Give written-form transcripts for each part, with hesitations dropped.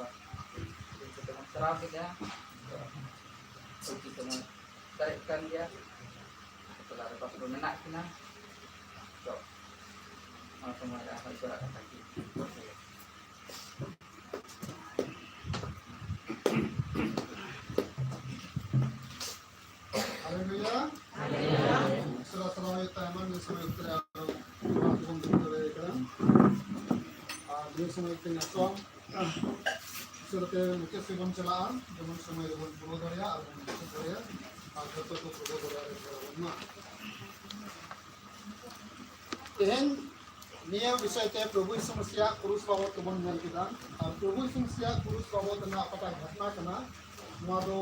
apa kita serap kita kita tarikkan dia setelah lepas lunak kita so langsung ada surat kaki. Haleluya. Saudara-saudara taman yang sama kita dia sama kita song seperti mungkin sebelum celaan zaman sama dengan Purwodaraya atau Purwodaraya atau Purwodaraya rumah. Ini niya विषय के प्रभु यीशु मसीह क्रूस बाबत Cubbon mail किदा प्रभु यीशु मसीह क्रूस बाबत ना पता घटना कना मादो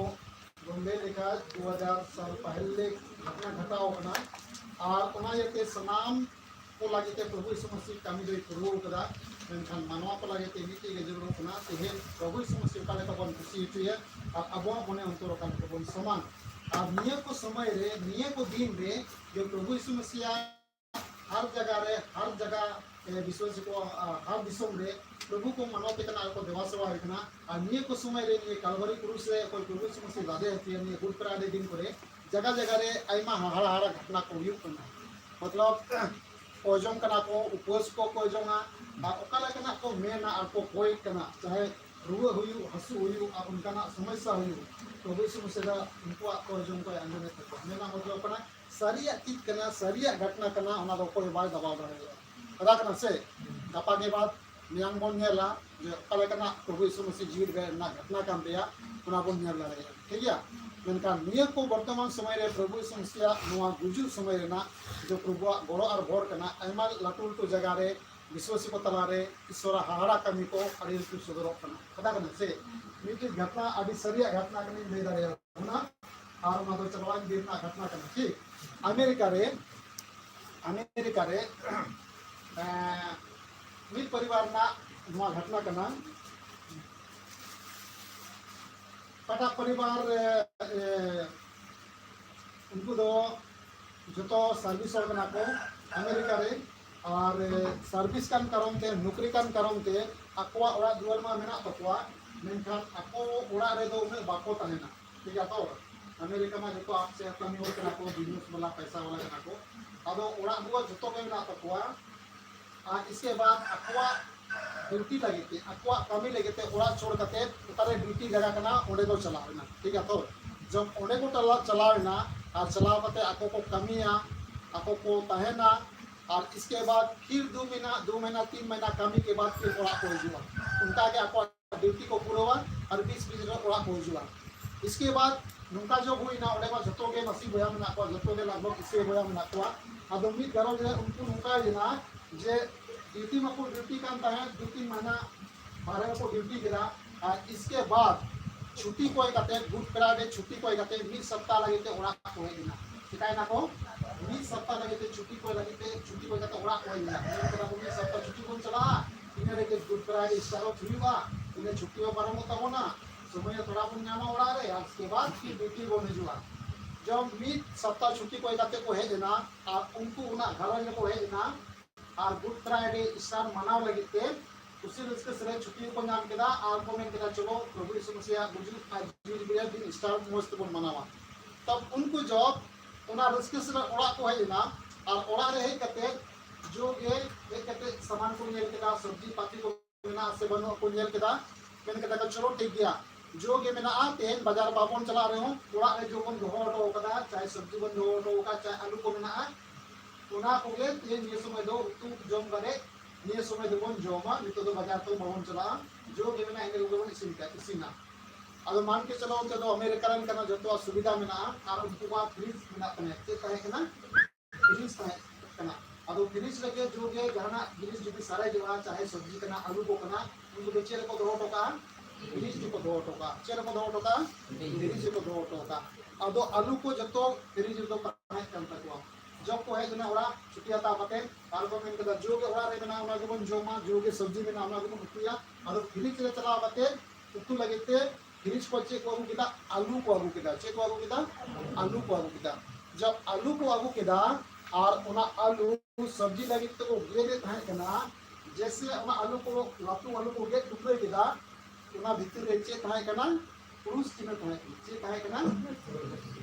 बॉम्बे लेखा 2000 साल पहले घटना घटाओ कना और ओना यते सनाम को लागे ते प्रभु यीशु मसीह कमी दे करू कदा मेनखान मानवा को लागे ते नीति के जरूरत कना ते प्रभु यीशु मसीह का लेका बन खुशी हुई और अबो बने अंतर का बन समान और निया को समय रे निया को दिन रे जो प्रभु यीशु मसीह हर जगह विश्वास को हर दिसम रे प्रभु को मानवते कना को देवा सेवा कना और निये को समय रे निये कालवरी क्रूस रे कोई प्रभु यीशु मसीह लादे हती निये गुड प्रादे दिन करे जगह जगह रे आइमा हारा घटना को हुई कना मतलब ओजम कना को उपवास को कोजोंगा ओकाला कना को मेना और को कोई कना चाहे रुआ हुई हसु हुई और उनका समस्या हुई प्रभु यीशु मसीह उनको कोजों को अंदर तक मेना मतलब कना सरिया चीज कना सरिया घटना कना ओना दो कोई बाय दबाव रहे अदा कना से गपा के बाद मियांग बोन नेला जो कले कना प्रभु यीशु मसीह जीवित गए ना घटना काम दिया ओना बोन नेला रहे ठीक है मेनका निया को वर्तमान समय रे प्रभु यीशु मसीह नोआ गुजु समय रे ना जो प्रभु गोरो और भोर कना आइमा लाटू लाटू जगह रे विश्वासी को तला रे ईश्वर हाहाड़ा कमी को अड़ी सुधरो कना अदा कना से मिटी घटना अड़ी सरिया घटना कनी ले दारे होना और ओना दो चलवान दिना घटना कना ठीक अमेरिका रे मिल परिवार ना नवा घटना कना पटा परिवार उनको दो जो तो सर्विस बना को अमेरिका रे और सर्विस कान करम ते नौकरी कान करम ते अकवा ओरा दुआर मा मेना तकवा मेनखान अको ओरा रे दो उन्हें बाको तनेना ठीक है तो अमेरिका में जो आपसे कमी हो कना को बिजनेस वाला पैसा वाला कना को अदो ओरा दुआ जतो के मेना तकवा और इसके बाद अकवा ड्यूटी लगते अकवा कमी लगते ओरा छोड़ करते उतारे ड्यूटी जगह कना ओडे को चलावेना ठीक है तो जब ओडे को चलावेना और चलाव करते अको को कमिया अको को तहेना और इसके बाद फिर 2 महीना 3 महीना कमी के बाद फिर ओरा को जुआ उनका के अको ड्यूटी को पूरा और 20 ओरा को जुआ इसके बाद नुका जो हुई ना ओडे में जतो के मसी बोया में को जतो के लगभग इससे बोया में को आदम भी करो जे उनको नुका ना जे ड्यूटी में को ड्यूटी कांता है 2-3 महीना 12 को ड्यूटी करा और इसके बाद छुट्टी कोई करते गुड फ्राइडे छुट्टी कोई करते 1 सप्ताह लगते ओरा को ना सिकाय ना को 1 सप्ताह लगते छुट्टी कोई करते ओरा को ना मेरा 1 सप्ताह छुट्टी को चला इने के गुड फ्राइडे स्टार्ट हुईवा इने छुट्टी में परम होता हो ना समय थोड़ा बन नामा ओरा रे उसके बाद फिर ड्यूटी को जुआ जब 1 सप्ताह छुट्टी कोई करते को है ना और उनको ना घर वाले को है ना और गुड फ्राइडे स्टार मनाव लगते उसी रस्के से छुट्टी को नाम केदा और को में केदा चलो प्रभु यीशु मसीह गुजु दिन स्टार मस्त बन मनावा तब उनको जॉब उना रस्के से ओड़ा को है ना और ओड़ा रहे करते जो ये एक करते सामान को नेल केदा सब्जी पाती को ना से बनो को नेल केदा मैंने केदा चलो ठीक गया जो के मेना आते हैं बाजार बाबन चला रहे हो ओड़ा रे जो बन धोटो कदा चाहे सब्जी बन धोटो का चाहे आलू को मेना उना को ये ये समय दो तू जम करे ये समय दो बन जोमा नितो दो बाजार तो बाबन चला जो के मेना एंगल को बन इसीना अदो मान के चलो तो अमेरिका रन करना जो तो सुविधा मेना और उनको बात फ्रीज मेना कने ते कहे कना फ्रीज कना अदो फ्रीज लगे जो के गहना फ्रीज जो सारे जो चाहे सब्जी कना आलू को कना उनको बेचे को दो टका फ्रीज को दो टका चेर को दो टका फ्रीज को दो टका अदो आलू को जतो फ्रीज दो कने कम तकवा जब को है जना ओरा छुट्टी आता पते और को में कदा जो के ओरा रे बना ओना को जोमा जो के सब्जी में नाम को मुतिया और फ्रीज रे चला पते उतु लगते फ्रीज को चेक को किदा आलू को आगू किदा चेक को आगू किदा आलू को आगू किदा जब आलू को आगू किदा और ओना आलू सब्जी लगी तो गेदे थाए कना जैसे ओना आलू को लातू आलू को गेद टुकड़े किदा उना भितर रे चे ताहे कना पुरुष चिन्ह ताहे चे ताहे कना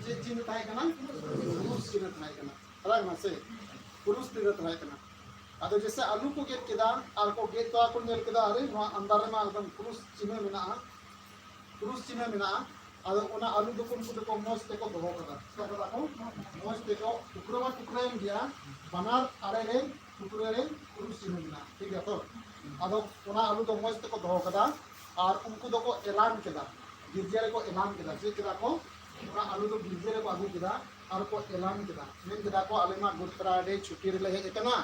चे चिन्ह ताहे कना पुरुष चिन्ह ताहे कना अलाग ना से पुरुष चिन्ह ताहे कना आदो जैसे आलू को गेट केदा आर को गेट तो को नेल केदा अरे नो अंदर में एकदम पुरुष चिन्ह मेना पुरुष चिन्ह मेना आदो उना आलू दो को मोस ते को दोहो कदा कदा को मोस ते को टुकड़ा टुकड़ा एम गया बनार आरे रे टुकड़े रे पुरुष चिन्ह मेना ठीक है तो आदो उना आलू दो मोस ते को दोहो कदा और उनको दो को ऐलान केदा गिरजे को ऐलान केदा जे केदा को उना आलू दो गिरजे को आगू केदा और को ऐलान केदा मेन केदा को आलेमा गुत्रा रे छुट्टी रे हे केना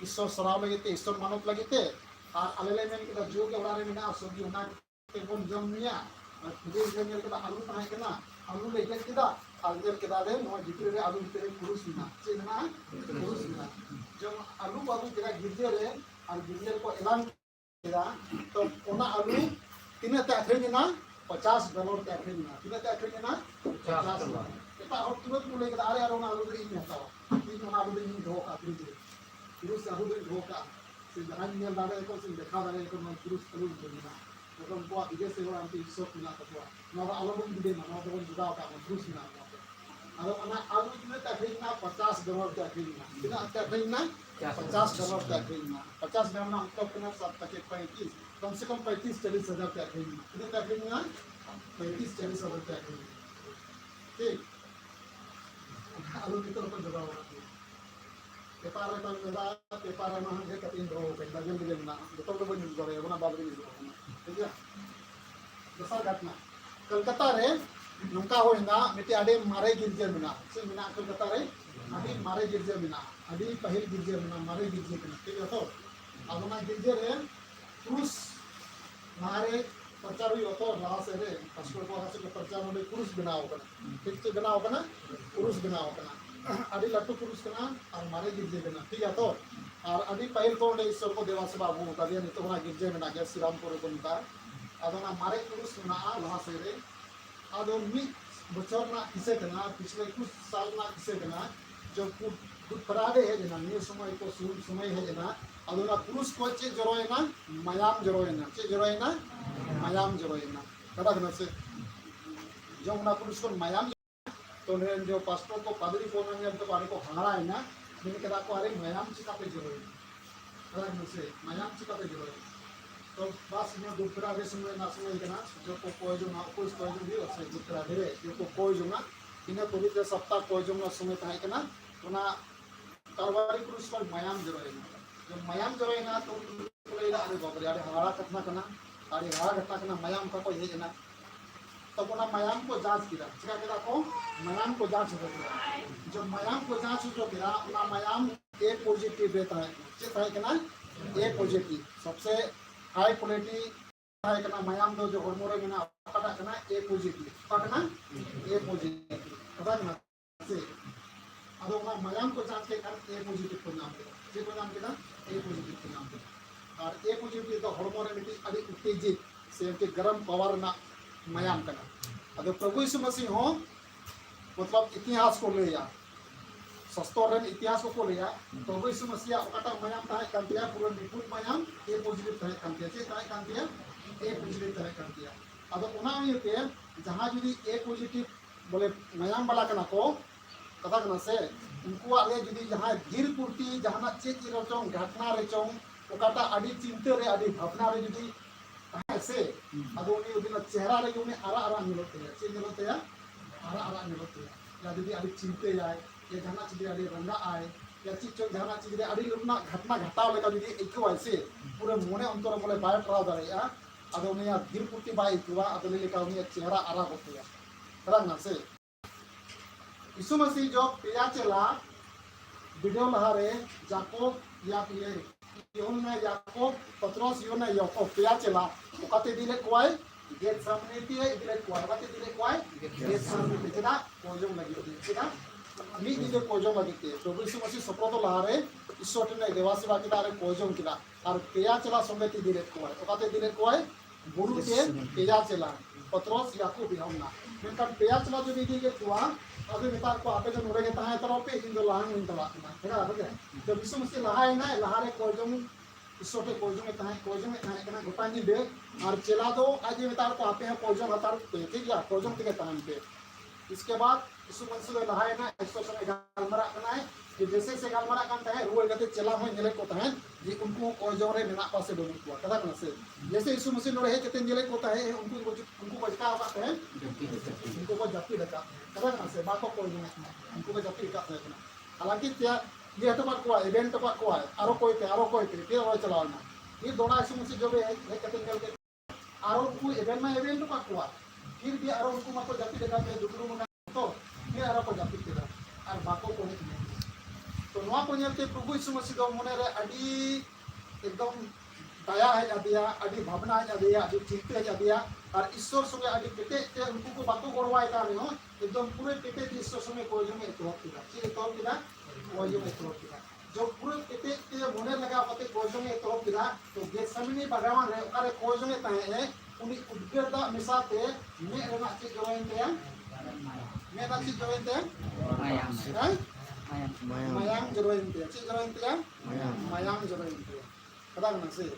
ईश्वर सराव लगे ते ईश्वर मानव लगे ते और आलेले मेन केदा जो के ओड़ा रे मेना सब्जी उना ते बोन जम मिया और खुदे जे मेल केदा आलू ताहे केना आलू ले गेल केदा आलू केदा रे नो जितरे रे आलू जितरे पुरुष मिना जे ना पुरुष मिना जब आलू बाबू केदा गिरजे रे और गिरजे को ऐलान केदा तो ओना आलू तीन ते आखिरना $50 ते आखिरना तीन ते आखिरना $50 एटा और तुरंत बोले केदा अरे यार ओना आलू रे इन हतावा इन ओना आलू रे इन धो का पुरुष आलू रे धो का से जहां नेल दारे को से देखा दारे को पुरुष आलू बोलना तो को विदेश से वाला अंति सब मिला तो नवा आलू बन दिदे ना तो जुदा का पुरुष ना आरो ओना आलू तीन ते आखिरना $50 ते आखिरना तीन ते आखिरना $50 ते आखिरना $50 ना तो कना 7 तक 35 कम से कम 35-40 हज़ार तक है कितने तक है 35-40 हज़ार तक है ठीक आलू की तरफ जगह होगा पेपर में मेरा पेपर में हम एक तीन रो पे लगे मिले ना तो बन गए बना बाबरी में ठीक है दूसरा घटना कलकत्ता रे नौका हो ना मिटे आडे मारे गिरजे मिना से मिना कलकत्ता रे आडे मारे गिरजे मिना आडे पहल गिरजे मिना मारे गिरजे मिना ठीक है तो अब ना गिरजे रे पुरुष मारे प्रचार हुई तो लास्ट रे पासपोर्ट को हासिल प्रचार में पुरुष बनाओ कना ठीक से बनाओ कना पुरुष बनाओ कना आदि लट्टू पुरुष कना और मारे गिरजे कना ठीक है तो और आदि पहल को ने ईश्वर को देवा सेवा वो का दिया तो ना गिरजे में ना गया श्रीरामपुर को निका आदोना मारे पुरुष ना लास्ट रे आदो मी बचर ना किसे कना पिछले कुछ साल ना किसे कना जो कुछ पराडे है जना ने समय को समय है जना अदोना पुरुष को चे जरोयना मायाम जरोयना चे जरोयना मायाम जरोयना कदा कना से जो उना पुरुष को मायाम तो ने जो पास्टर को पादरी को ने तो पारे को हारा है ना मैंने कदा को अरे मायाम चिका पे जरोयना कदा कना से मायाम चिका पे जरोयना तो बस में दुखरा रे समय ना समय कना जो को कोई जो ना कोई जो भी से दुखरा रे जो को कोई जो ना इने पवित्र सप्ताह कोई जो ना समय ताहे कना उना कारवारी पुरुष पर मायाम जरोयना जब मायाम जरोयना तो बोले अरे बाप रे अरे हारा घटना कना अरे हारा घटना कना मायाम का को ये जना तब उना मायाम को जांच किया चिका केदा को मायाम को जांच हो गया जब मायाम को जांच हो गया उना मायाम ए पॉजिटिव रहता है जे है कना ए पॉजिटिव सबसे हाई क्वालिटी है कना मायाम दो जो हार्मोन में ना पता कना ए पॉजिटिव पता ए पॉजिटिव पता ना से अदो ना मायाम को जांच के कारण ए पॉजिटिव को नाम देगा जे को नाम देगा ए पॉजिटिव को नाम देगा और ए पॉजिटिव तो हार्मोन में अति उत्तेजित से के गरम पावर ना मायाम कना अदो प्रभु यीशु मसीह हो मतलब इतिहास को ले या सस्तोरन इतिहास को ले या प्रभु यीशु मसीह ओकाटा मायाम ताहे कांतिया पूरा निपुण मायाम ए पॉजिटिव ताहे कांतिया से ताहे कांतिया ए पॉजिटिव ताहे कांतिया अदो उना ये जहां जुदी ए पॉजिटिव बोले मायाम वाला कना को कथा कना से उनको आले जुदी जहां धीर पूर्ति जहां चेत रचों घटना रचों ओकाटा आदि चिंता रे आदि भावना रे जुदी से अदो उनी उदिन चेहरा रे उनी आरा आरा मिलते है से मिलते है आरा आरा मिलते है या जुदी आदि चिंते जाए या जहां जुदी आदि रंगा आए या चिचो जहां जुदी आदि लुना घटना घटाव लेका जुदी इको ऐसे पूरे मोने अंतर मोले बाय पराव दारेया अदो उनी धीर पूर्ति बाय इकुवा अदो लेका उनी चेहरा आरा होते है तरंग से यीशु मसीह जो पिया चला वीडियो लहारे जाकोब या पिए योना याकोब पत्रोस योना याकोब पिया चला ओकाते दिले कोय गेट सामने दिए दिले कोय ओकाते दिले कोय गेट सामने चला कोजम लगी चला मी दिले कोजम लगी प्रभु यीशु मसीह सप्रोतो लहारे ईश्वर ने देवासेवा किदारे कोजम किदा और पिया चला समेति दिले कोय ओकाते दिले कोय गुरु के पिया चला पत्रोस याकोब हमना मेनकान पिया चला जो दिले के कुआ अभी मितार को आपे जो नोरे के ताहे तरो पे इन दो लाहन इन तवा ना हेगा बगे तो विश्व मसीह लहाय ना लहारे कोजम ईश्वर के कोजों में ताहे कना गोटा निबे और चेला दो आज मेतार को आपे कोजों हतार पे ठीक है कोजों के तान पे इसके बाद यीशु मसीह लहाय ना ईश्वर से गालमरा कना है कि जैसे से गालमरा कान है रुए गते चेला हो नेले को ताहे जी उनको कोजों रे मेना पासे बनु को कदा कना से जैसे यीशु मसीह नोरे है कते नेले को ताहे उनको को जका आते हैं उनको को जप्पी लगा कदा कना से बाको कोजों में उनको को जप्पी का है हालांकि क्या ये तो बात को इवेंट तो बात को आरो कोई थे फिर और चलाओ ना ये दोड़ा यीशु मसीह जो है कते नेल के आरो को इवेंट तो बात को फिर भी आरो उनको मत जप्पी लगा पे दुकरू मना तो फिर आरो को जप्पी किदा और बाको को नहीं तो नवा को नेलते प्रभु यीशु मसीह दो मने रे अडी एकदम दया है अदिया अडी भावना है अदिया अडी चिंता है अदिया और ईश्वर संगे अडी पेटे ते उनको को बातो गोरवाय का हो एकदम पूरे पेटे ईश्वर संगे कोई जो में तो किदा ची तो किदा कोई जो में तो किदा जो पूरे पेटे ते मने लगा पते कोई जो में तो किदा तो गेसमिनी भगवान रे ओकारे कोई जो में ताहे है उनी उद्गरदा मिसाते में रेना ची जोइनते में दा ची जोइनते mayang jodointia ची jodointia mayang jodointia kadang nasi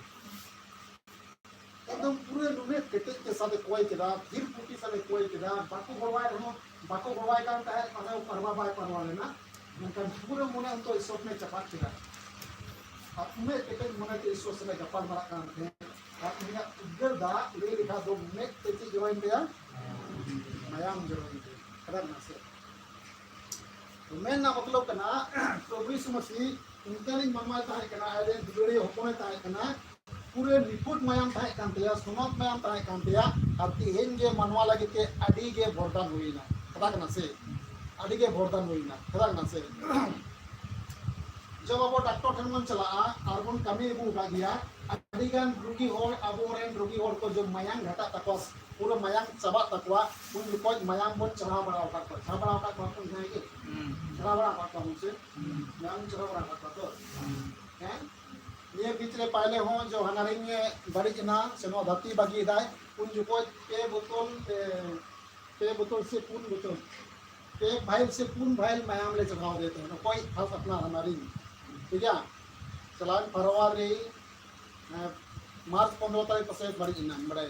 एकदम पूरे रूमे पेटे के साथ कोई किदा फिर पुटी साथ कोई किदा बाको गवाय का है माने परवा बाय परवा लेना उनका पूरे मुने उनको ईश्वर में चपाट किदा अब उमे पेटे मुने के ईश्वर से गपाल मरा काम थे अब उनका उधर दा ले लिखा दो मुने ची jodointia mayang jodointia kadang nasi तो मैं ना मतलब कना प्रभु यीशु मसीह उनका नहीं मनमा ताहे कना आले दुगड़े होकोने ताहे कना पूरे रिपोर्ट मायाम ताहे कांतिया सुनत मायाम ताहे कांतिया और तिहेन जे मनवा लगे के अडी के वरदान होइना कदा कना से अडी के वरदान होइना कदा कना से जब अब डॉक्टर ठन मन चला और बन कमी बु का गया अडी गान रोगी होर अबोरेन रोगी होर को जो मायाम घटा तकस पूरा मायाम चबा तकवा उन को मायाम बन चढ़ा बड़ा का को नहीं के चढ़ा बड़ा का मुझसे मायाम चढ़ा बड़ा का तो हैं ये बीच रे पहले हो जो हनारिंग बड़ी जना सेनो धरती बागी दाय उन जो को पे बोतल से पूर्ण बोतल पे भाई से पूर्ण भाई मायाम ले चढ़ाव देते हैं कोई खास अपना हनारिंग ठीक है चलान फरवरी मार्च 15 तारीख पर बड़ी जना बड़े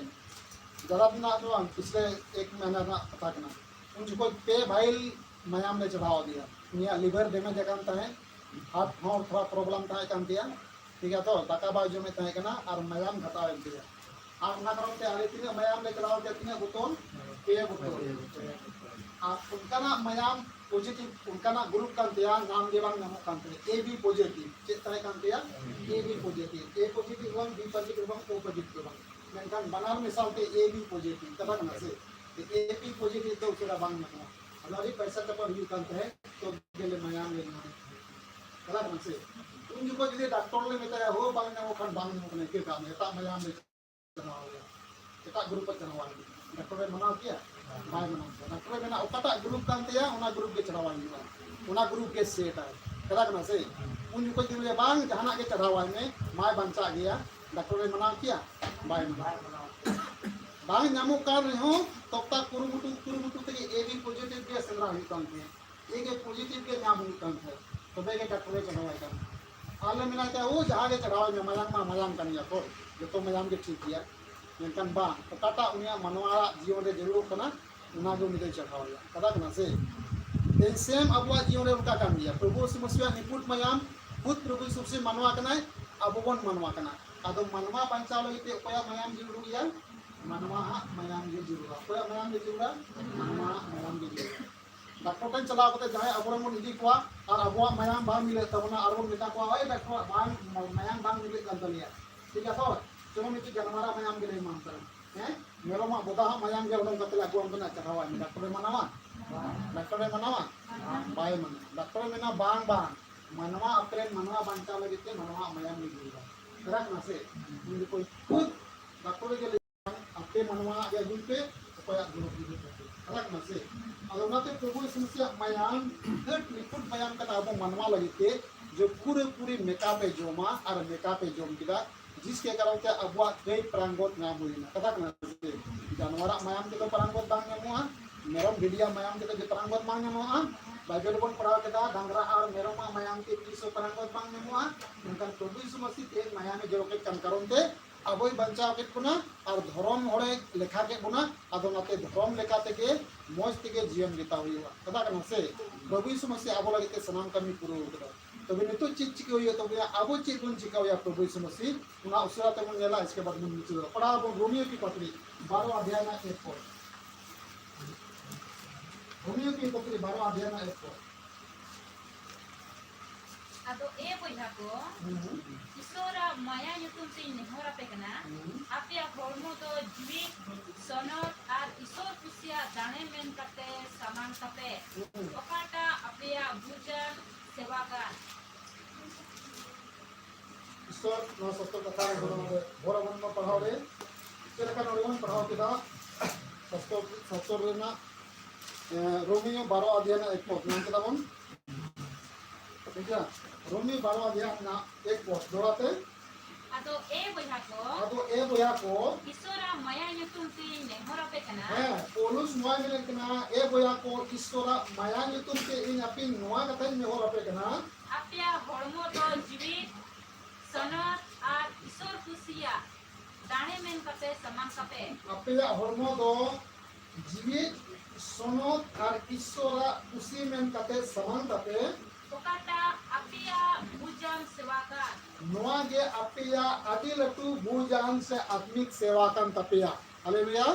ज़्यादा दिन तो पिछले एक महीना ना पता करना उनको पे भाई मायाम ने चढ़ावा दिया उन्हें लिवर डैमेज करता है हाथ और थोड़ा प्रॉब्लम था काम दिया ठीक है तो दाका बाजू में तय करना और मायाम घटा दिया आप ना करो ते आले तीन मायाम ने चढ़ावा दिया तीन बोतल पे बोतल आप उनका ना मायाम पॉजिटिव उनका ना ग्रुप का दिया नाम देवांग नाम का दिया ए बी पॉजिटिव चित तरह का दिया A B positive one B positive one O positive one मेंटन बनार मिसाल ते ए बी पॉजिटिव तब ना से ए बी पॉजिटिव तो उसे बांग में हमारी पैसा तक पर यूज करते हैं तो गेले मायाम ले ना कला ना से उन जो को जे डॉक्टर ले बताया हो बांग ना वो खन बांग में के काम है ता मायाम ले चला हो गया एटा ग्रुप पर चलावा डॉक्टर ने मना किया माय मना डॉक्टर ने ओकाटा ग्रुप कांतिया उना ग्रुप के चढ़ावा उना ग्रुप के सेट है कला ना से उन जो को जे बांग जहाना के चढ़ावा में माय बंचा गया डॉक्टर ने मना किया बाय बांग नामो कार रहे हो तब तक कुरुमुटु तक ए बी पॉजिटिव के संग्रह हुई काम है ए के पॉजिटिव के नाम हुई काम है तो बे के डॉक्टर ने चढ़ावा का आले मिला क्या वो जहां के चढ़ावा में मजाम करनिया तो जो तो मजाम के ठीक किया मेंटन बा तो काटा उनिया मनवा जीवन रे जरूर कना उना जो मिले चढ़ावा कदा कना से ते सेम अबवा जीवन रे उनका काम दिया प्रभु समस्या निपुट मजाम खुद प्रभु सबसे मनवा कना अब वन मनवा कना आदो मनवा पंचालो इते कोया मयाम जरूर गया मनवा मयाम के जरूर कोया मयाम के जरूर मनवा मयाम के जरूर डॉक्टर टन चला कते जाय अबरम मन इदी कोआ और अबवा मयाम बांग मिले तबना अरबन मिता कोआ ओए डॉक्टर बांग मयाम बांग मिले कंतलिया ठीक है तो चलो मिति जनमारा मयाम के ले मानता हैं मेरो मा बोदा मयाम के उडन कतला को हम चढ़ावा डॉक्टर मनावा बाय मन डॉक्टर मेना बांग बांग मनवा अपने मनवा बांचा लगे ते मनवा मयाम के जरूर करा ना से मुझे कोई खुद डॉक्टर के लिए अपने मनवा या गुण पे कोई ग्रुप भी करा ना से और उन्होंने प्रभु समस्या मयाम हट निपुट मयाम का ताबो मनवा लगे थे जो पूरे मेकअप जोमा और मेकअप जोम किदा जिसके कारण क्या अबवा कई प्रांगोत नाम हुई ना कथा ना से जानवर मयाम के तो प्रांगोत बांग नामुआ मेरम भिडिया मयाम के तो प्रांगोत बांग नामुआ Bagian pun perahu kita dangra ar meroma mayam ke piso parangkot bang nemua mengkan Prabhu Yesu Masih te mayame jorokit kan karonte aboy bancao ket puna ar dhorom hore lekha ke puna adonate dhorom lekate ke moj tege jiyon bitao huwa kata kana se Prabhu Yesu Masih abo lagi te sanam kami puru keda तभी नहीं तो चीज चिके हुई तो भैया अब चीज बन चिका हुआ प्रभु यीशु मसीह उना उसरा तक मन लेला इसके बाद मन नीचे पढ़ा अब रोमियो की पत्री 12 अध्याय ना 1 पद रोमियो की पत्री 12 अध्याय ना 1 पद Ado boyha ko isora maya nyutum tin nehora pekana apia hormo to jiwi sonot ar isor kusia dane men kate saman kape okata apia bujan sewakan ईश्वर ना सत्य कथा रे भोरा मन में पढ़ाओ रे चलका नोरमन पढ़ाओ के दा सत्य रे ना रोमियो 12 अध्याय ना 1 पद नाम के दावन ठीक है रोमियो 12 अध्याय ना 1 पद दोराते ado boyha को isora maya nyutum tin nehora pekana है पोलुस नोआ मिलन कना ए बोया को ईश्वर माया नितुम के इन अपि नोआ कथा में हो रपे कना apia hormo to jiwi sonot ar isor kusia dane men kate saman kape अपया Harmu दो जीवित सोनोत और ईश्वर उसी में कते समान कते okata apia bujan sewakan नोआ के अपया अति लटू भूजान से आत्मिक सेवा kan तपया हालेलुया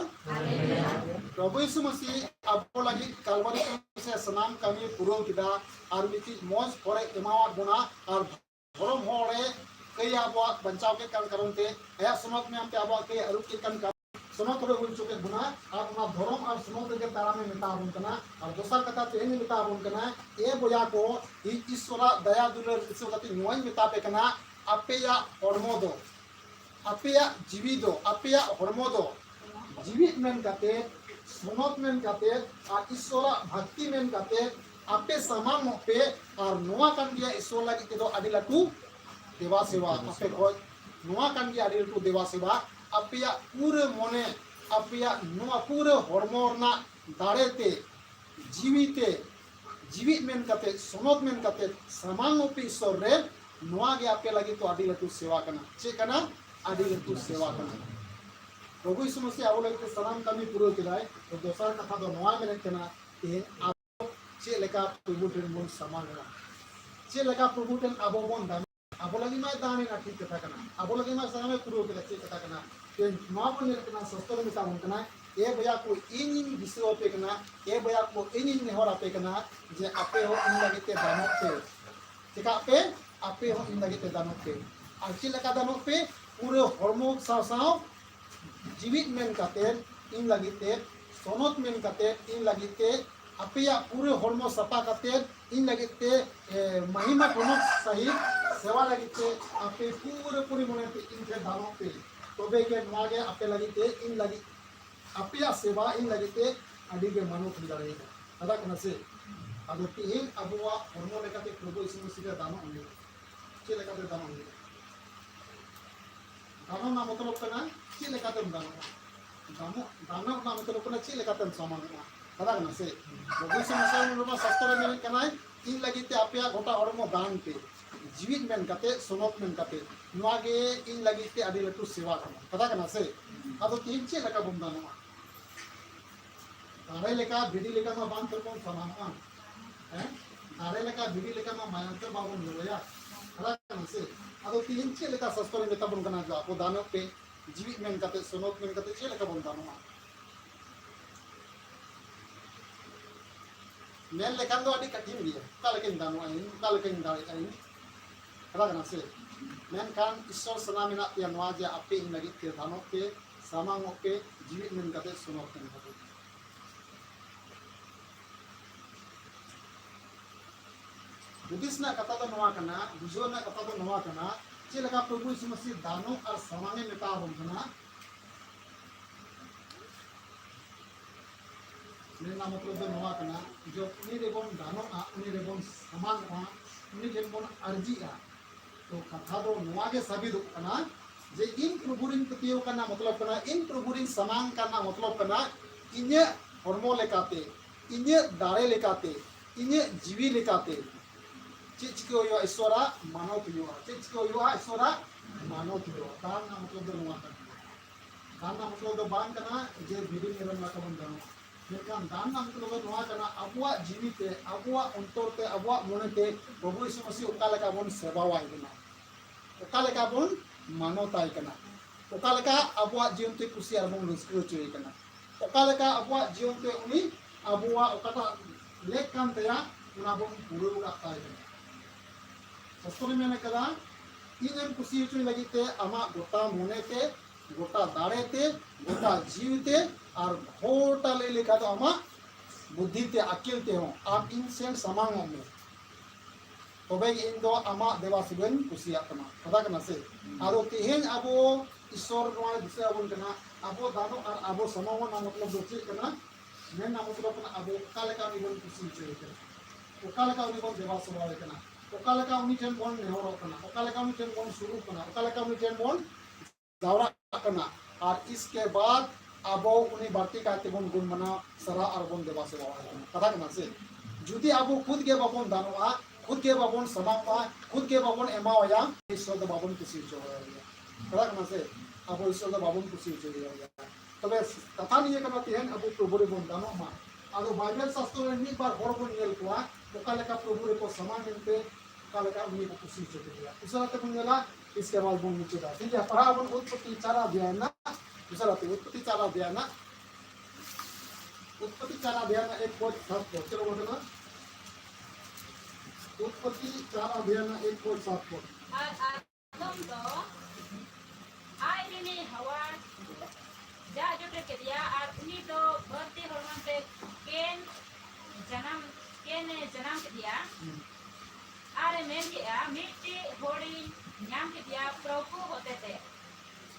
प्रभु यीशु मसीह आपको लगी कलवरी से सनाम कमी पूर्ण किदा और मिति मौज फरे इमावत गुना और धर्म होरे कई आबो बचाव के कान करनते या सुनत में हम ते आबो के अरुप के कान सुनत रे हुल चुके गुना और ना धर्म और सुनत के तारा में मिटा बुन कना और दोसर कथा ते नहीं मिटा बुन कना ए बोया को ई ईश्वर दया दुलर ईश्वर कति नोई मिटा पे कना अपेया हरमोदो अपेया जीविदो अपेया हरमोदो जीवित मेन काते सुनत मेन काते और ईश्वर भक्ति मेन काते आपे समान पे और नोआ कान दिया ईश्वर लगी के दो अडी लटू देवा सेवा आपे को नोआ कान दिया अडी लटू देवा सेवा आपया पूरे मने आपया नोआ पूरे हरमोरना दाड़ेते जीविते जीवित मेन काते सुनत मेन काते समान पे ईश्वर रे नोआ गे आपे लगी तो अडी लटू सेवा करना चे करना अडी लटू सेवा करना प्रभु यीशु मसीह आबो लगी सलाम कमी पूरा किराय तो दोसर कथा दो नोआ मेन केना ते चे लेका प्रभु टेन मन समान ना चे लेका प्रभु टेन आबो बन दाम आबो लगी मा दाने ना ठीक कथा करना आबो लगी मा सलाम पूरा के चे कथा करना ते नोआ बन केना सस्तर में काम करना ए भैया को इन विषय पे करना ए भैया को इन नेहर पे करना जे आपे हो इन लगी ते दानो पे ठीक आपे आपे हो इन लगी ते दानो पे और चे लेका दानो पे पूरे हरमो साव जीवित मेन काते इन लगी ते सोनत मेन काते इन लगी ते अपया पूरे हरमो सपा काते इन लगी ते महिमा प्रमुख सही सेवा लगी ते आपे पूरे मने पे इन के दानो पे तबे के मागे आपे लगी ते इन लगी अपया सेवा इन लगी ते अडी के मानो खिदारे अदा कना से अदो तीन अबुआ हरमो लेकाते प्रभु यीशु मसीह के दानो उनी के लेकाते दानो उनी दानो ना मतलब कना के लेकाते दानो दानो ना मतलब कना के लेकाते समान ना अदा कना से प्रभु यीशु मसीह रो शास्त्र में कनाय इन लगी ते आपया गोटा हरमो दान पे जीवित मेन काते सोनत मेन काते नोआगे इन लगी ते अडी लटू सेवा करना अदा कना से अदो तीन चे लेका बंदानो तारे लेका बिडी लेका मा बांध कर कौन समान हैं तारे लेका बिडी लेका मा मायंकर बाबू लोया अदा कना से अदो तीन चे लेका शास्त्र में तबन कना जो आपो दानो पे जीवित मेन काते सोनत मेन काते चे लेका बंदानो मेन लेका दो अडी कठिन गया काल के दानो आई काल के दाई आई अदा कना से मेन कान ईश्वर सना मेना ते नवा जे आपे इन लगी ते दानो पे सामांग पे जीवित मेन काते सोनत मेन काते बुद्धिस्ट ना कथा तो नवा करना बुझो ना कथा तो नवा करना चे लगा प्रभु यीशु मसीह दानो और समाने मेटा होना मेरा मतलब तो नवा करना जो उन्हीं रेबोन दानो आ उन्हीं रेबोन समान आ उन्हीं रेबोन अर्जी आ तो कथा तो नवा के सभी दुख करना जे इन प्रभुरिन प्रतियो करना मतलब करना इन प्रभुरिन समान करना मतलब करना इन्हें हरमो लेकाते इन्हें दारे लेकाते inyek jiwi lekate ᱪᱮᱫ ᱪᱤᱠᱟᱹ ᱦᱩᱭᱩᱜᱼᱟ ᱤᱥᱥᱚᱨᱟᱜ ᱢᱟᱱᱚᱛ ᱦᱩᱭᱩᱜᱼᱟ ᱪᱮᱫ ᱪᱤᱠᱟᱹ ᱦᱩᱭᱩᱜᱼᱟ ᱤᱥᱥᱚᱨᱟᱜ ᱢᱟᱱᱚᱛ ᱦᱩᱭᱩᱜᱼᱟ ᱫᱟᱱ ᱨᱮᱱᱟᱜ ᱢᱚᱛᱞᱚᱵ ᱫᱚ ᱱᱚᱣᱟ ᱠᱟᱱᱟ ᱫᱟᱱ ᱨᱮᱱᱟᱜ ᱢᱚᱛᱞᱚᱵ ᱫᱚ ᱵᱟᱝ ᱠᱟᱱᱟ ᱡᱮ ᱵᱷᱤᱰᱤ ᱢᱮᱨᱚᱢ ᱞᱮᱠᱟ ᱵᱚᱱ ᱫᱟᱱᱚᱜᱼᱟ ᱢᱮᱱᱠᱷᱟन ᱫᱟᱱ ᱨᱮᱱᱟᱜ ᱢᱚᱛᱞᱚᱵ ᱫᱚ ᱱᱚᱣᱟ ᱠᱟᱱᱟ ᱟᱵᱚᱣᱟᱜ ᱡᱤᱣᱤᱛᱮ ᱟᱵᱚᱣᱟᱜ ᱚᱱᱛᱚᱨ ᱛᱮ ᱟᱵᱚᱣᱟᱜ ᱢᱚᱱᱮᱛᱮ ᱯᱨᱚᱵᱷᱩ ᱭᱤᱥᱩ ᱢᱟᱥᱤᱦ ᱚᱠᱟ ᱞᱮᱠᱟ ᱵᱚᱱ ᱥᱮᱵᱟᱣᱟᱭ ᱠᱟᱱᱟ ᱚᱠᱟ ᱞᱮᱠᱟ ᱵᱚᱱ ᱢᱟᱱᱚᱛᱟᱭ ᱠᱟᱱᱟ ᱚᱠᱟ ᱞᱮᱠᱟ ᱟᱵᱚᱣᱟᱜ ᱡᱤᱭᱚᱱ ᱛᱮ ᱠᱩᱥᱤ ᱟᱨ ᱵᱚᱱ ᱨᱟᱹᱥᱠᱟᱹ ᱦᱚᱪᱚᱭᱮ ᱠᱟᱱᱟ ᱚᱠᱟ ᱞᱮᱠᱟ ᱟᱵᱚᱣᱟᱜ ᱡᱤᱭᱚᱱ ᱛᱮ ᱩᱱᱤ ᱟᱵᱚᱣᱟᱜ ᱚᱠᱟᱴᱟᱜ ᱞᱮᱠ ᱠᱟᱱ ᱛᱟᱭᱟ ᱚᱱᱟ ᱵᱚᱱ ᱯᱩᱨᱟᱹᱣ ᱠᱟᱜ ᱛᱟᱭ ᱠᱟᱱᱟ ᱥᱟᱥᱛᱨᱚ ᱢᱮᱱ ᱠᱟᱫᱟ ᱤᱧᱮᱢ ᱠᱩᱥᱤ ᱦᱚᱪᱚᱭ ᱞᱟᱹᱜᱤᱫ ᱛᱮ ᱟᱢᱟᱜ ᱜᱚᱴᱟ ᱢᱚᱱᱮᱛᱮ गोटा दाड़ेते गोटा जीवते और गोटा ले लेखा तो आमा बुद्धिते अकिलते हो आप इन सेन समांग में तबे इन दो आमा देवा सुगन कुसिया कना कदा कना से आरो तेहेन अबो ईश्वर नोआ दिसे अबन कना अबो दानो और अबो समांग ना मतलब दो चीज कना मेन ना मतलब कना अबो कालेका निबन कुसि चोय कना ओकालेका निबन देवा सुवाय कना ओकालेका उनी ठेन बोन नेहरो कना ओकालेका उनी ठेन बोन शुरू कना ओकालेका उनी ठेन बोन दावरा करना और इसके बाद अबो उन्हें बढ़ती कहते बोन गुण मना सरा और बोन देवा से कथा करना से जुदी अबो खुद के बाबोन दानवा खुद के बाबोन समापा खुद के बाबोन एमावया ईश्वर द बाबोन कुसी चोया कथा करना से अबो ईश्वर द बाबोन कुसी चोया तबे कथा नहीं करना तेहन अबो प्रभु रे बोन दानो मा आदो बाइबल शास्त्र में एक बार हर बोन नेल कोआ ओका लेका प्रभु रे को समान पे ओका लेका उन्हें को कुसी चोया इसरा ते बुनेला इसके बाद बोल नीचे था ठीक है पढ़ा अपन उत्पत्ति 4 अध्याय ना दूसरा तो उत्पत्ति 4 अध्याय ना उत्पत्ति 4 अध्याय ना एक पद 7 पद चलो बोलना उत्पत्ति 4 अध्याय ना एक पद 7 पद आदम तो आई ने हवा जा जोटे के दिया और उन्हीं तो भर्ती होने पे केन जन्म के दिया आरे मेन के मिट्टी होड़ी ᱧᱟᱢ ᱠᱮᱫᱮᱭᱟ ᱯᱨᱚᱵᱷᱩ ᱦᱚᱛᱮᱛᱮ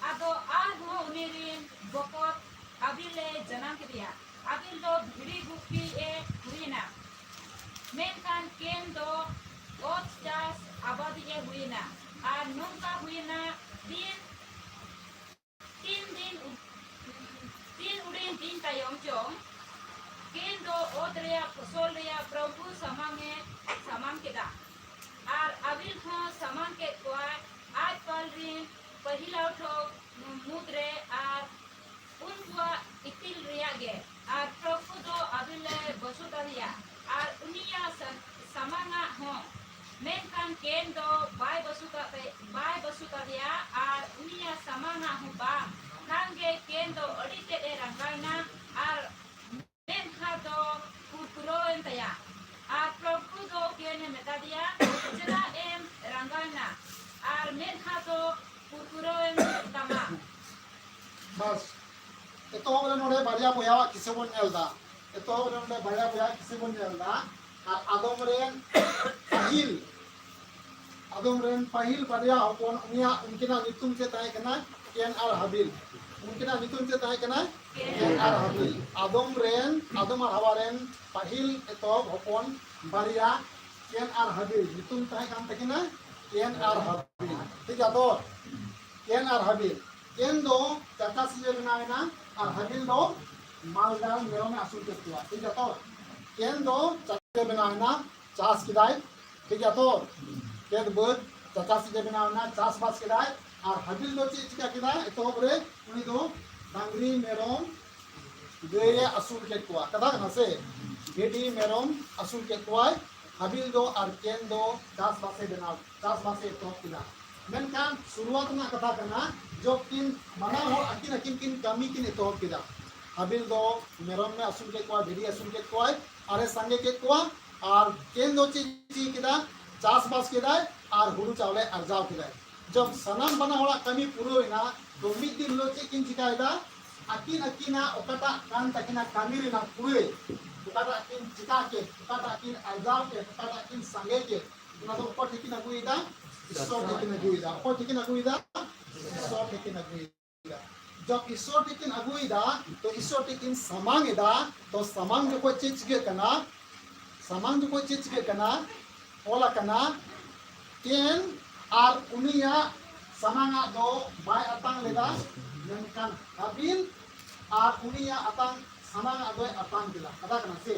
ᱟᱫᱚ ᱟᱨᱦᱚᱸ ᱩᱱᱤᱨᱮᱱ ᱵᱚᱠᱚᱛ ᱟᱵᱤᱞᱮ ᱡᱟᱱᱟᱢ ᱠᱮᱫᱮᱭᱟ ᱟᱵᱤᱞ ᱫᱚ ᱵᱷᱤᱲᱤ ᱜᱩᱯᱤ ᱮ ᱦᱩᱭᱮᱱᱟ ᱢᱮᱱᱠᱷᱟᱱ ᱠᱮᱱ ᱫᱚ ᱚᱛ ᱪᱟᱥ ᱟᱵᱟᱫᱤ ᱮ ᱦᱩᱭᱮᱱᱟ ᱟᱨ ᱱᱚᱝᱠᱟ ᱦᱩᱭᱮᱱᱟ तीन उड़ीन दिन तायम चों केन दो ओद रेया फसल रेया प्रभु सामांग केदा और अबिल हो सामान के कोआ आज पल रिन पहिला उठो मुद्रे और उनका इतिल रिया गे और प्रभु दो अबिल बसुता दिया और उनिया सामांगा हो मेनकान केन दो बाय बसुता दिया और उनिया सामांगा हो बा नांगे केन दो अड़ीते ए रंगाइना और मेनका दो कुकुरोन तया और प्रभु दो केने मेता दिया चला एम रंगाइना और मेनका दो कुकुरोन तमा बस तो बोले नोडे बारिया बोया किसे बोन नेलदा तो बोले नोडे बारिया बोया किसे बोन नेलदा और आदम रेन पहिल बारिया हपन उनिया उनकिना नितुम से ताय कना केन और हाबिल उनकिना नितुम से ताय कना केन और हाबिल आदम और हवा रेन पहिल तो हपन बारिया केन और हाबिल नितुम ताय कान तकिना केन और हाबिल ठीक है तो केन और हाबिल केन दो चाचा से बनावेना और हाबिल दो मालदार मेरों में असूल करता ठीक है तो केन दो चाचा बनावेना चास किदाय ठीक है तो केन बद चाचा से बनावेना चास बास किदाय और हाबिल दो चीज क्या किदाय तो बरे उनी दो डांगरी मेरों गए असूल के कुआ कदा ना से बेटी मेरों असूल के कुआ हाबिल दो और केन दो चास बासे बनाव चास बासे तो किदा मेनकान शुरुआत ना कथा करना जो किन बना हो अकिन कमी किन तो किदा हाबिल दो मेरों में असूल के कुआ भेड़ी असूल के कुआ अरे संगे के कुआ और केन दो चीज किदा चास बास किदा और हुड़ू चावले अर्जाव किदा जब सनम बना होला कमी पूरा होइना तो मिद दिन लो किन चिकायदा अकिना ओकटा कान तकिना कमी ना पूरे ओकटा अकिन चिका के ओकटा अकिन अर्जाव के ओकटा अकिन संगे के ना तो ऊपर ठिकी ना गुइदा ईश्वर ठिकी ना गुइदा ऊपर ठिकी ना गुइदा ईश्वर ठिकी ना गुइदा जब ईश्वर ठिकी ना गुइदा तो ईश्वर ठिकी समांगेदा तो समांग जो कोई चीज के कना ओला कना केन और उनिया समांगा दो बाय अतंग लेदा मेनकान हाबिल और उनिया अतंग समांगा दो अतंग दिला कदा कना से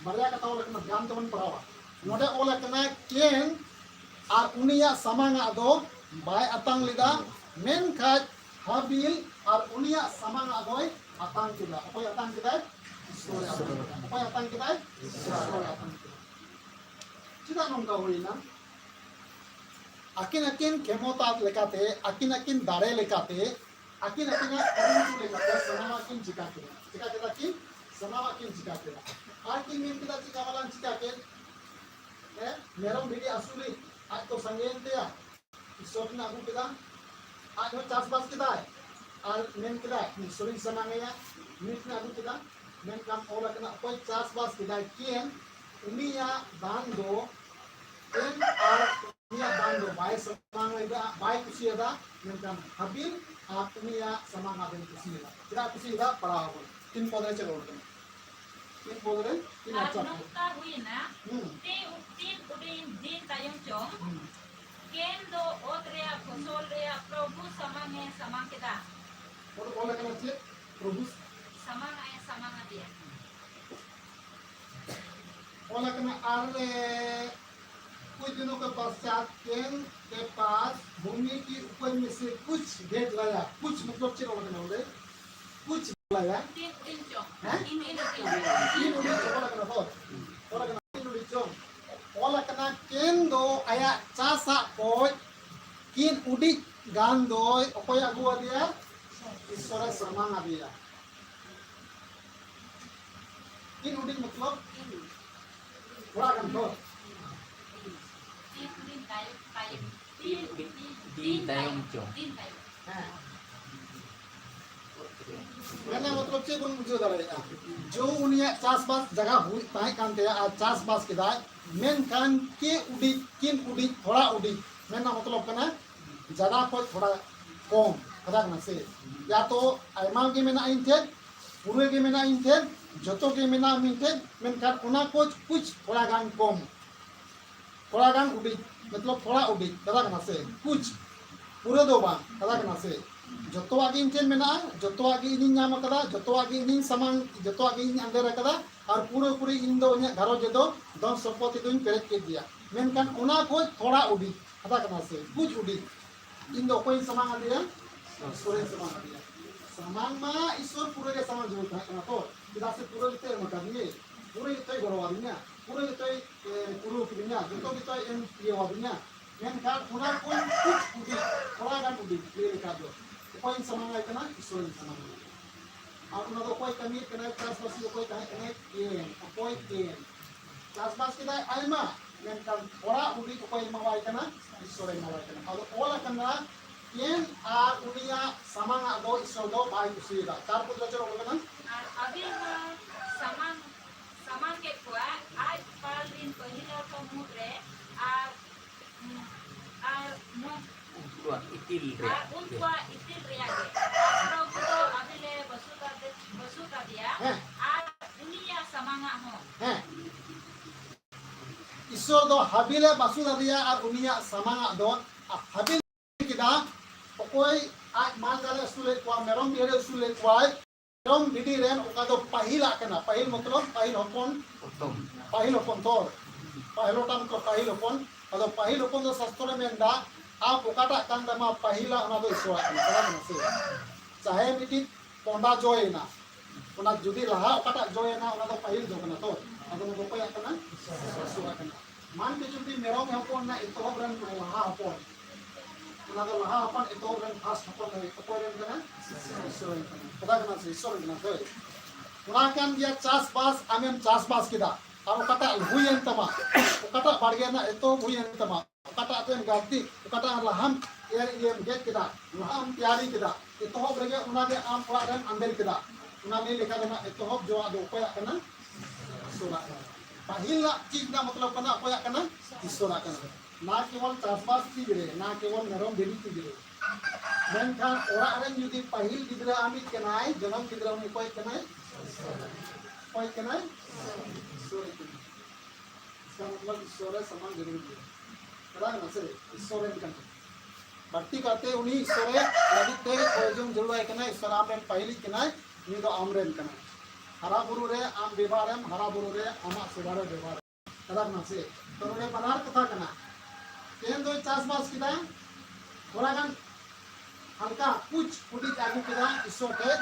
बारया कथा ओल कना ध्यान तेबन पढ़ावा नोडे ओल कना केन आर उनिया समांगा दो बाय अतांग लिदा मेनखाज हाबिल आर उनिया समांगा दोय अतांग किदा अकोय अतांग किदा ईश्वर अकोय अतांग किदा ईश्वर अतांग किदा चिदा नोंका होइना akin akin kemotat lekate akin dare lekate akin kuruntu lekate sanama akin jika kita kin sanama akin jika kita akin min kita jika walan jika ken merom bidi asuli atau sangen dia isor na agu kita atau chasbas kita ar men kita surin sanangaya min na agu kita men kam ola kena koi chasbas kita kien umiya bando en ar umiya bando bai samanga bai kusiada men kam habil ar umiya samanga ben kusiada tidak kusiada parawo tin podre chalo tin podre tin acha nukta huina tin udin din tayong chong ken do otrea kosol rea probu samange samang kita ola kena cek probus samanga dia ओला कना आरे कुछ दिनों के पश्चात केन के पास भूमि की ऊपर में से कुछ भेद लाया कुछ मतलब चिर ओला कना बोले कुछ लाया tin chong तीन उड़ी ओला कना हो ओला कना तीन उड़ी चों ओला कना केन दो आया चासा कोई किन उड़ी गान दो ओकोय अगुआ दिया ईश्वर समांग दिया किन उड़ी मतलब थोड़ा कम तो Din tayong chong. मैंने मतलब चे कोन बुझो दाड़ेया जो उनिया चासबास जगह हुई ताहे कानते आ चासबास के दाय मेन कान के उडी किन उडी थोड़ा उडी मेना मतलब कना ज्यादा को थोड़ा कम कदा ना से या तो आयमा के मेना इनथे पूरे के मेना इनथे जतो के मेना इनथे मेन कान उना कुछ थोड़ा गान कम थोड़ा गान उडी मतलब थोड़ा उडी कदा ना से कुछ पूरे दो बा कदा ना से जतो आगे इनटेन मेना जतो आगे इन नाम कदा जतो आगे इन समान जतो आगे इन अंदर कदा और पूरे इन दो इन घरो जे दो दन संपत्ति दो इन पेरेज के दिया मेनकान उना को थोड़ा उडी कदा कना से कुछ उडी इन दो कोई समान आ दिया ईश्वर समान आ दिया समान मा ईश्वर पूरे के समान जो है ना तो इदा से पूरे ते मका दिए पूरे ते गरवा दिया पूरे ते पुरु किnya जतो kita इन ये वा दिया मेनकान उना को कुछ उडी थोड़ा गान उडी ये का दो कोई समान है ना ईश्वर समान और उन दो कोई कमी कना चासबास को कोई कहे कने कोई चासबास के दाय आइमा मेनकान थोड़ा उडी को कोई मावाय कना ईश्वर मावाय कना और ओला कना केन आ उनिया समान दो ईश्वर दो बाय कुसीदा चार पुत्र चलो कना और अभी saman ke kuah ay palin pahila pemudre no Untua itil untua itil reage probuto abile basuta dia dunia samanga ho ईश्वर दो हाबिले बासुदा दिया और उनिया समान दो हाबिल किदा कोई आज मान जाले सुले को मेरम बिरे सुले को मेरम बिडी रेन ओका दो पहिला कना पहिल मतलब पहिल हपन तोर पहिलोटाम को पहिल हपन अदो पहिल हपन दो शास्त्र में मेंदा आप ओकाटा कान दमा पहिला ओना दो ईश्वर कना से चाहे बिटी पोंडा जोयना ओना जुदी लहा ओकाटा जोयना ओना दो पहिल दो कना तो अदो दो कोया कना ईश्वर कना मान के जुदी मेरम हपन ना इतोब रन लहा हपन ओना दो लहा हपन इतोब रन फास्ट हपन है इतोब रन कना ईश्वर कना पता कना से ईश्वर कना तो ओना कान दिया चासबास आमेम चासबास किदा और ओकाटा हुयन तमा ओकाटा बाड़गे ना इतो हुयन तमा ओकाटा अतेन गाती ओकाटा लहाम ये गेट किदा लहाम तैयारी किदा इतोब रगे ओना दे आम ओड़ा रन अंदर किदा ओना ने लेखा देना इतोब जो आदो कोया कना ईश्वर कना पहिला चीज ना मतलब कना कोया कना ईश्वर कना ना केवल चासबास चीज रे ना केवल मेरम बेबी चीज रे मेनखान ओड़ा रन जुदी पहिल गिदरा आमित कनाय जन्म गिदरा उनी कोय कनाय ईश्वर कना इसका मतलब ईश्वर समान जरूर है कदा ना से ईश्वर कना भक्ति करते उनी ईश्वर लगित ते कोजम जरूर है कना ईश्वर आमरेन पहिली कना नि दो आमरेन कना हरा बुरु रे आम बेबारेम हरा बुरु रे आमा सेवा रे बेबार कदा ना से तो नोडे बनार कथा कना केन दो चास बास किदा थोड़ा गान हल्का कुछ कुटी आगु किदा ईश्वर के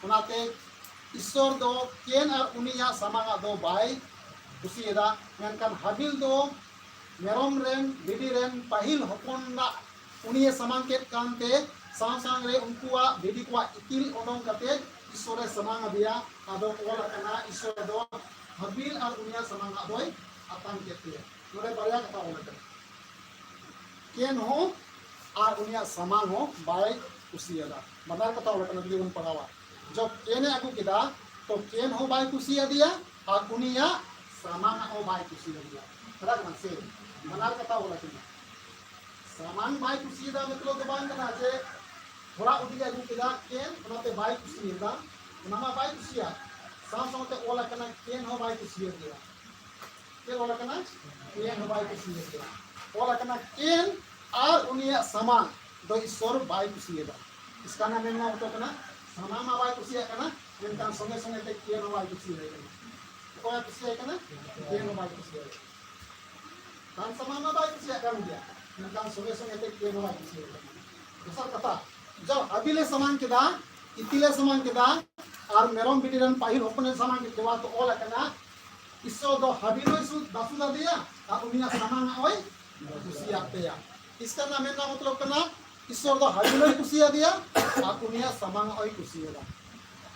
उनाते ईश्वर दो केन और उनिया समागा दो बाय कुसियदा मेनकान हाबिल दो मेरम रेन बिडी रेन पाहिल हपन ना उनिया समांग के कांते सांग सांग रे उनकुआ बिडी कुआ इकिल ओनों कते ईश्वर समांग दिया आदो ओला कना ईश्वर दो हाबिल और उनिया समांग दोय आतां केते नोडे बारया कथा ओला कना केन हो और उनिया समांग हो बाय कुसियदा बनार कथा ओला कना दिवन पगावा जब केने आगु किदा तो केन हो बाय कुसिया दिया और उनिया समांग हो बाय कुसिया दिया खराब ना से बनार कथा ओला कना समांग बाय कुसियदा मतलब तो बांग कना जे थोड़ा उठी आगु किदा केन उनाते बाय कुसियदा उनामा बाय कुसिया साम सामते ओला कना केन हो बाय कुसिया दिया के ओला कना केन हो बाय कुसिया दिया ओला कना केन और उनिया समांग दो ईश्वर बाय कुसियदा इसका नाम है ना तो कना समांग मा बाय कुसिया कना मेनकान संगे संगे ते केन हो बाय कुसिया कना कोया कुसिया कना केन हो बाय कुसिया kan समांग मा बाय कुसिया kan dia मेनकान संगे संगे ते केन हो बाय कुसिया कना दोसर कथा जब अबिले समान किदा इतिले समान किदा और मेरम बिटिरन पाहिल होपने समान किदा तो ओला कना इसो दो हबिलो सु दासुदा दिया और उनिया समान ओय कुसिया तेया इसका नाम है ना मतलब कना ईश्वर दो हबिलो कुसिया दिया और उनिया समान ओय कुसिया दा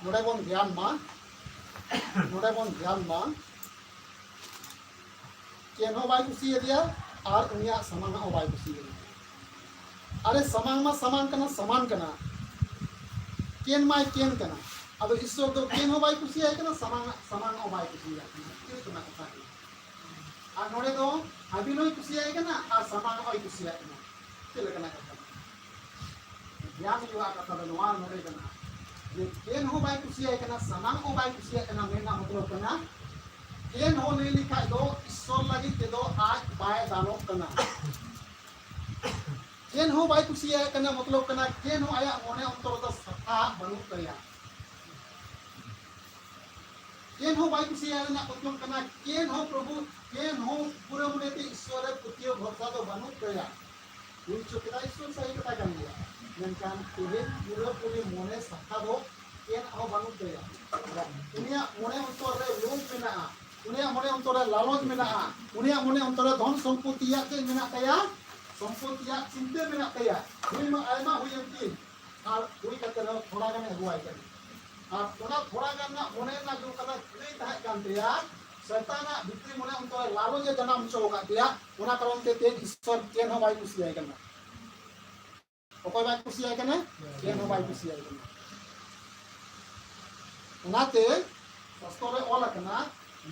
नोडे बोन ध्यान मा केनो बाय कुसिया दिया और उनिया समान ओ बाय कुसिया दिया अरे समान मा समान कना केन माय केन कना अब ईश्वर दो केन हो बाय कुसिया कना समान हो बाय कुसिया कना कना कथा आ नोडे दो हाबिलोय कुसिया कना और समान होय कुसिया कना के लगना कथा ध्यान युवा कथा दो नोआ नोडे कना जे केन हो बाय कुसिया कना समान हो बाय कुसिया कना मेना मतलब कना केन हो ले लिखा दो ईश्वर लगी के दो आज बाय दानो कना केन हो बाय कुसिया कना मतलब कना केन हो आया मोने अंतर द सत्ता बनु तया केन हो बाय कुसिया कना मतलब कना केन हो प्रभु केन हो पूरे मने ते ईश्वर पुतियो भरोसा दो बनु तया उन चुकदा ईश्वर सही कथा कर दिया मेनकान पूरे मोने सत्ता दो केन हो बनु तया उनिया मोने अंतर रे लोभ मेना उनिया मोने अंतर रे लालच मेना उनिया मोने अंतर रे धन संपत्ति या के मेना तया संपत्तिया चिंता मेना तया हुई आयमा हुई की और हुई कते थोड़ा गाने हुआ है और थोड़ा गान ना मोने ना जो कदा नहीं ताहे कान तया शैताना भित्री मोने अंतर लालो जे जन्म चो का तया उना कारण ते तेन ईश्वर केन हो बाय कुसिया कना ओकोय बाय कुसिया कना केन हो बाय कुसिया कना उनाते शास्त्र रे ओला कना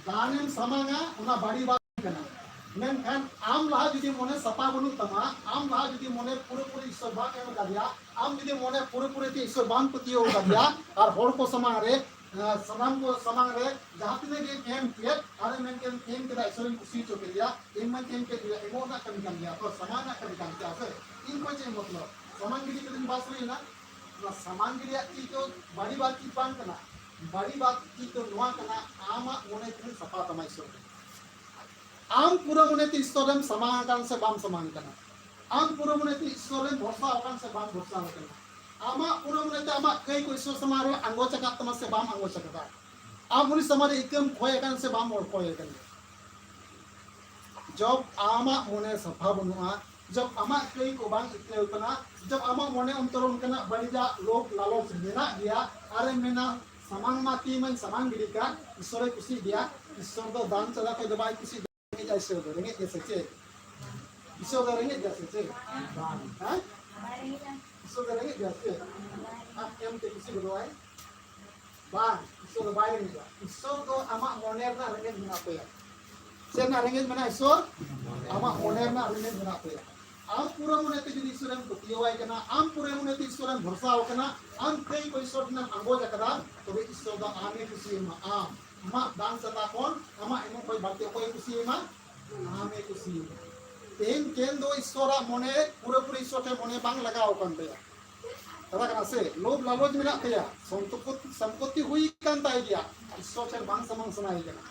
दानेम समांगा उना बाड़ी बा कना मेनखान आम लहा जुदी मोने सपा बनु तमा आम लहा जुदी मोने पूरे ईश्वर बान एम का दिया आम जुदी मोने पूरे ते ईश्वर बान पतियो का दिया और होड़ को समांग रे सनाम को समांग रे जहां तने के एम के अरे मेन के एम के ईश्वर खुशी चो के दिया एम मन एम के दिया एमो ना कमी कम दिया तो समान ना कमी कम दिया सर इन को जे मतलब समान गिरी के दिन बात हुई ना समान गिरी की तो बड़ी बात की पान करना बड़ी बात की तो नुआ करना आमा मोने के सपा तमा ईश्वर आम पूरा मुने ते ईश्वरम समांगान से बाम समान कना आम पूरा मुने ते ईश्वरम भरोसा आकान से बाम भरोसा कना आमा पूरा मुने ते आमा कई को ईश्वर समारो अंगो चका तम से बाम अंगो चका आम मुनि समारे इकम खोय कान से बाम और खोय कना जब आमा मोने सफा बनुआ जब आमा कई को बाम इतले कना जब आमा मोने अंतरन कना बड़िजा लोग लालच मेना गया अरे मेना समान माती मन समान गिरिका ईश्वर खुशी दिया ईश्वर दो दान चला के दबाई खुशी ईश्वर दो रेंगे जैसे चे ईश्वर दो रेंगे जैसे चे हां ईश्वर दो रेंगे जैसे आप एम के किसी को दोए बान ईश्वर दो बाय रेंगे ईश्वर दो आमा मोनेर ना रेंगे बिना पे से ना रेंगे बिना ईश्वर आमा मोनेर ना रेंगे बिना पे आम पूरा मुने ते जदी ईश्वरन को तियोय कना आम पूरे मुने ते ईश्वरन भरोसा हो कना आम कई को ईश्वर ना अंगो जकदा तबे ईश्वर दा आमे खुशी मा आम मा दान सता कोन आमा एमो कोई बाते कोई खुशी मा आमे खुशी तेन केन दो ईश्वरा मोने पूरे ईश्वर ते मोने बांग लगाओ कन तया तदा कना से लोभ लालच मेना तया संपत्ति हुई कान ताय गया ईश्वर ठेन बांग समंग सनाई कना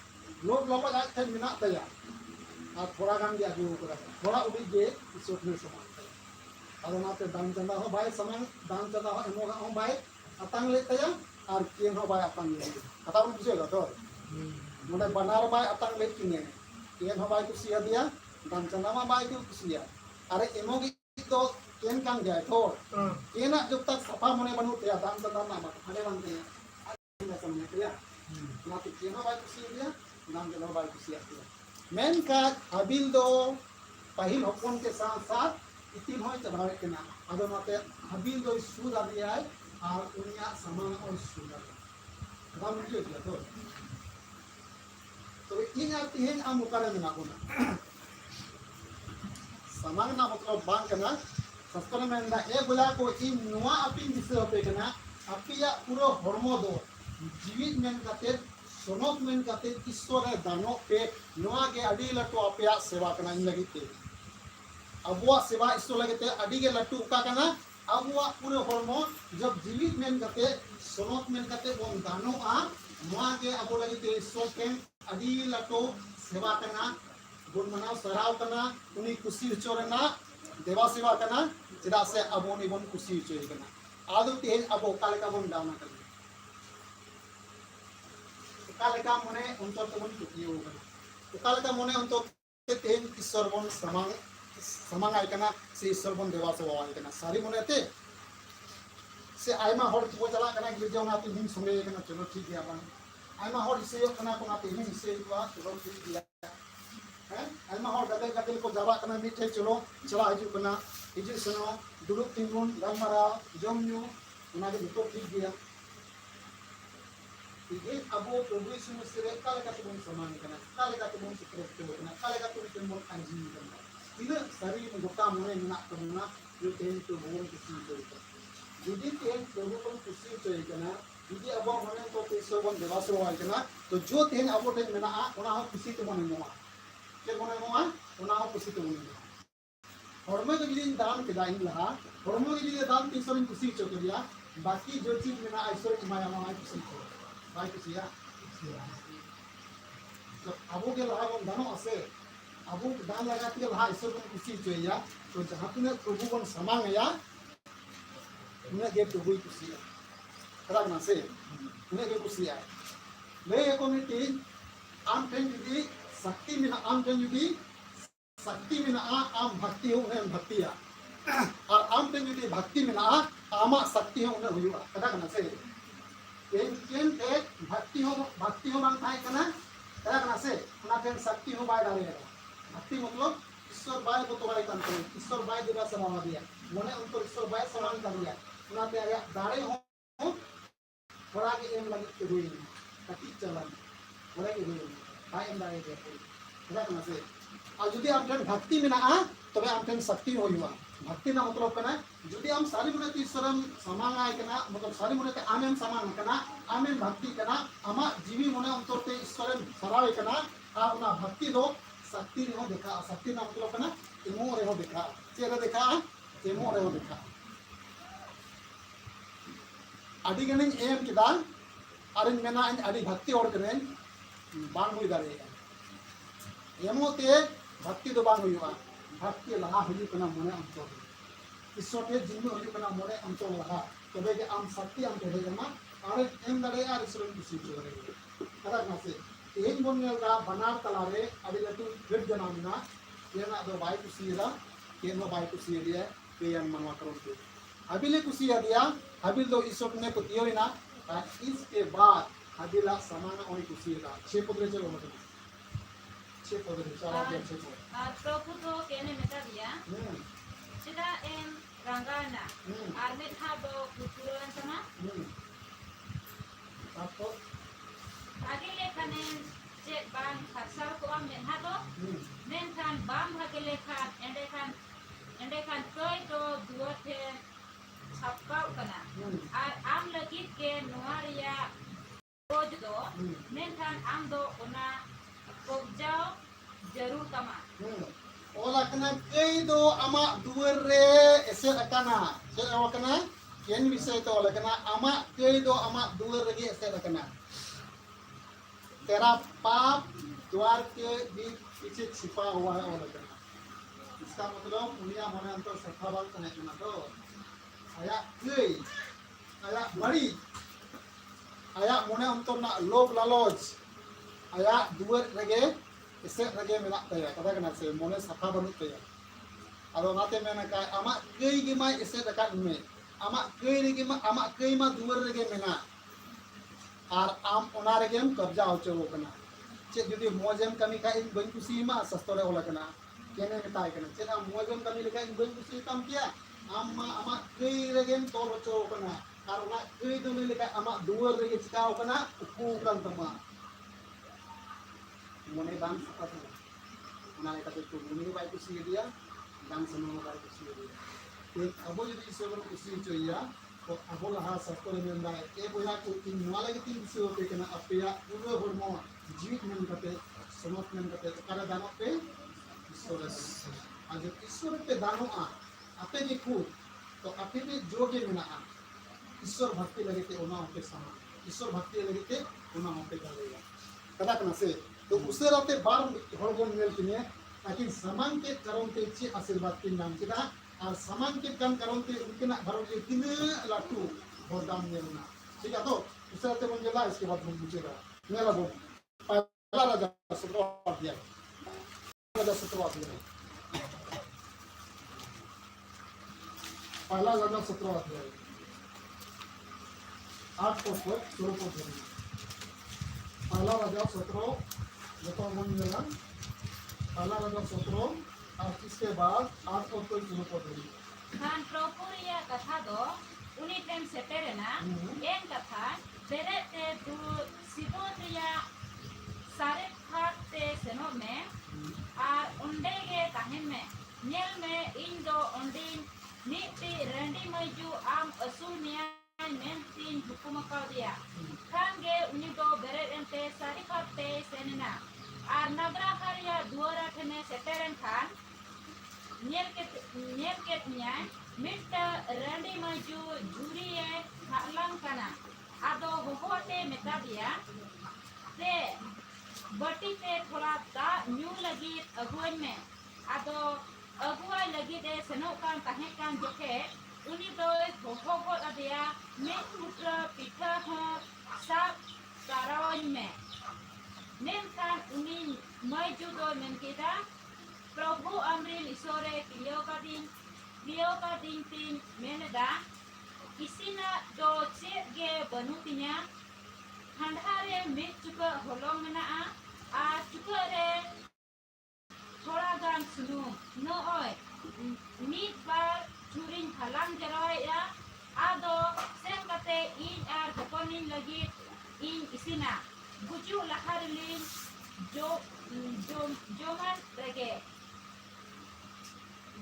लोग लोग आज ठेन मिना तया और थोड़ा गान गे आगू करा थोड़ा उड़ी गे ईश्वर ठेन समान तया अदनाते दान चंदा हो बाय समान दान चंदा हो एमोगा हो बाय अतांग ले तया और केन हो बाय अतांग ले कथा बन बुझेगा तो मोने बनार बाय अतांग ले किने केन हो बाय कुसिया दिया दान चंदा मा बाय को कुसिया अरे एमोगी तो केन कान गया तो केना जब तक सफा मोने बनु तया दान चंदा ना मा हने बनते हैं समझ तया ना तो केन हो बाय कुसिया दिया दान चंदा बाय कुसिया दिया मेन का हाबिल दो पहिल हपन के साथ साथ इतिन होय चढ़ावे केना अदो नाते हाबिल दो सुद आ दिया है और उनिया समान और सुद आ हम बुझे दिया तो इन आर तिहेन आम उकारे मेना कोना समान ना मतलब बांग केना सस्तर में ना ए बोला को इन नोआ अपिन दिसे होते केना अपिया पूरा हरमो दो जीवित मेन काते सोनोक मेन काते ईश्वर है दानो पे नोआ के अडी लटो अपिया सेवा केना इन लगी ते अबुआ सेवा ईश्वर लगे ते अडी के लट्टू का केना अबुआ पूरे हरमो जब जीवित मेन काते सोनोक मेन काते बोन दानो आ नोआ के अबो लगी ते ईश्वर के अडी लटो सेवा केना गुण मनाव सराव करना उनी खुशी होचोरना देवा सेवा करना चेदा से अबो नि बन खुशी होचोय करना आदो तेज अबो कालेका बन दाना करना कालेका मने अंतर तो बन कुतियो करना कालेका मने अंतर तेज ईश्वर बन समांग आय करना से ईश्वर बन देवा सेवा आय करना सारी मने ते से आयमा हर को चला करना गिरजा ना तो दिन संगे करना चलो ठीक है अपन आयमा हर इसे करना को ना ते दिन इसे हुआ चलो ठीक है आयमा हर गदल गदल को जाबा करना मिठे चलो चला हिजु करना हिजु सनो दुरुक तिंगुन गमरा जमनु उना के तो ठीक गया ये अबो प्रभु यीशु मसीह रे काले का तुम समान करना काले का तुम सुकृत करना काले का तुम अंजी करना इन सारी गोटा मने ना करना जो तेन तो भगवान खुशी करता यदि तेन प्रभु को खुशी होय करना यदि अबो मने तो ईश्वर बन देवा सेवा होय करना तो जो तेन अबो तेन मेना ओना हो खुशी तो मने मोआ के मने मोआ ओना हो खुशी तो मने हरमे के यदि दान के दाइन लहा हरमे के यदि दान ईश्वर खुशी हो दिया बाकी जो चीज मेना ईश्वर माया माया खुशी हो बाय कुसिया तो अबो के लहा बन दानो आसे अबो दान लगा के लहा ईश्वर को खुशी होया तो जहां तने प्रभु बन समान या उन्हें के प्रभु खुशी खरा ना से उन्हें के खुशी है ले एको मिटी आम ठेन यदि शक्ति में आम ठेन यदि शक्ति में आम भक्ति हो उन्हें भक्तिया और आम ठेन यदि भक्ति में आमा शक्ति हो उन्हें हुआ खरा ना से केन के भक्ति हो बांग थाय कना करा कना से उना केन शक्ति हो बाय डाले भक्ति मतलब ईश्वर बाय को तोबाय कान करे ईश्वर बाय देवा समान दिया मने उनको ईश्वर बाय समान कर दिया उना पे आया दाड़े हो थोड़ा के एम लगी के हुई कति चलन थोड़ा के हुई बाय एम दाड़े के करा कना से और यदि आप ठन भक्ति में ना तबे आप ठन शक्ति होयुआ भक्ति ना मतलब कना यदि हम सारी मने ईश्वरम समान आय कना मतलब सारी मने ते आमेन समान कना आमेन भक्ति कना आमा जीवी मने अंतरते ईश्वरम सरावे कना आ उना भक्ति दो शक्ति रे हो देखा शक्ति ना मतलब कना इमो रे हो देखा चेरे देखा इमो रे हो देखा आदि गने एम किदा आरिन मेना आदि भक्ति और कने बांग हुई दारे एमोते भक्ति दो बांग हुईवा भक्ति लहा हुई कना मने अंतर ईश्वर के जिन में हुई कना मने अंतर लहा तबे के आम शक्ति आम तोहे जमा और एम दारे और ईश्वर की खुशी करे कदा ना से एन बन नेलगा बनार तलारे अभी लटू भेट जनामिना केना दो बाय कुसीरा केनो बाय कुसीरिया पेयन मनवा करो के अबिले कुसिया दिया अबिल दो ईश्वर ने को दियोइना इसके बाद अबिला समान और कुसीरा 6 पद रे चलो मतलब 6 पद रे चला दिया 6 पद प्रभु तो केने मेता दिया चिदा एम रंगाना आर में था दो कुतुरन sama आपको आगे लेखाने जे बांग खरसाव को am मेहा दो मेनखान बाम भागे लेखान एंडेखान कोई तो दुआते छापाव कना आर आम लगित के नोआरिया रोज दो मेनखान आम दो ओना कोबजाओ जरूर तमा ओला कना कई दो आमा दुवर रे एसे अकाना से अवकना केन विषय तो ओला कना आमा कई दो आमा दुवर रे एसे अकाना तेरा पाप द्वार के भी पीछे छिपा हुआ है और इसका मतलब उनिया मने अंतर सफा बाल कने कना तो आया गई आया बड़ी आया मने अंतर ना लोभ लालच आया दुवर रगे इसे रगे मेना तया कदा कना से मने सफा बनु तया आदो नाते मेना का आमा गई गे मा इसे रका में आमा गई रगे मा आमा गई मा दुवर रगे मेना और आम ओना रगेम कब्जा होचो कना चे जुदी मोजेम कमी का इन बन कुसी मा सस्तोरे ओला कना केने मेताय कना चे आम मोजेम कमी लेका इन बन कुसी काम किया आम मा आमा गई रगेम तोल होचो कना और ओना गई दो लेका आमा दुवर रगे चिकाओ कना उकू kan तमा मोने बांग सपा ओना लेका तो मुनि बाय कुसी दिया बांग सनो बाय कुसी दिया एक अबो जुदी सेवन कुसी चोइया तो अबो लहा सस्तोरे मेंदा ए बोला को इन नवाला के तीन से होते कना अपया पूरा हरमो जीवित मन कते समत मन कते करा दानो पे ईश्वर आज ईश्वर पे दानो आ आपे के कु तो आपे पे जोगे मेना आ ईश्वर भक्ति लगे ते ओना होते समा ईश्वर भक्ति लगे ते ओना होते गलेगा कदा कना से तो उसे राते बार हरगोन मेल किने ताकि समान के करम ते ची आशीर्वाद के नाम किदा और समान के काम करम ते उनके ना भरो के तीन लाटू वरदान मेलना ठीक है तो उसे राते बन गेला इसके बाद हम बुझेगा मेला बोल पहला राजा 17 अध्याय राजा 17 अध्याय पहला राजा 17 अध्याय 8 पद पर 16 पद धरी पहला राजा 17 जतो मन मिला पहला राजा 17 और इसके बाद 8 पद पर 16 पद धरी खान प्रोपुरिया कथा दो उनी टेम सेटेरेना एन कथा बेरेते दु सिदोरिया सारे खाते सेनो में और उंडे के ताहन में नेल में इन दो उंडी नीति रंडी मजू आम असुनिया मेन तीन हुकुम का दिया खान के उनी दो बेरेते सारे खाते सेना और नगरा हरिया दुआरा ठने सेटेरन खान नेल के न्याय मिट रंडी मजू जुरिए हालंग कना आदो होते मेता दिया ते बटी ते थोड़ा दा न्यू लगी अगुवाई में आदो अगुवाई लगी दे सनो कान ताहे कान जोके उनी दो होगो अदिया में पुत्र पिठा हो सब कारावन में नेम कान उनी मई जुदो मेनकेदा प्रभु अमरील ईश्वरे क्लियो का दिन तीन मेनदा इसीना दो चेत गे बनुतिnya हंडारे में चुका होलोंग मेना आ चुका रे थोड़ा गान सुनु नो ओय मीट बार चुरिन हलांग जराय या आदो सेन कते इन आर हपनिन लगी इन इसिना गुजु लहारलिन जोमान रगे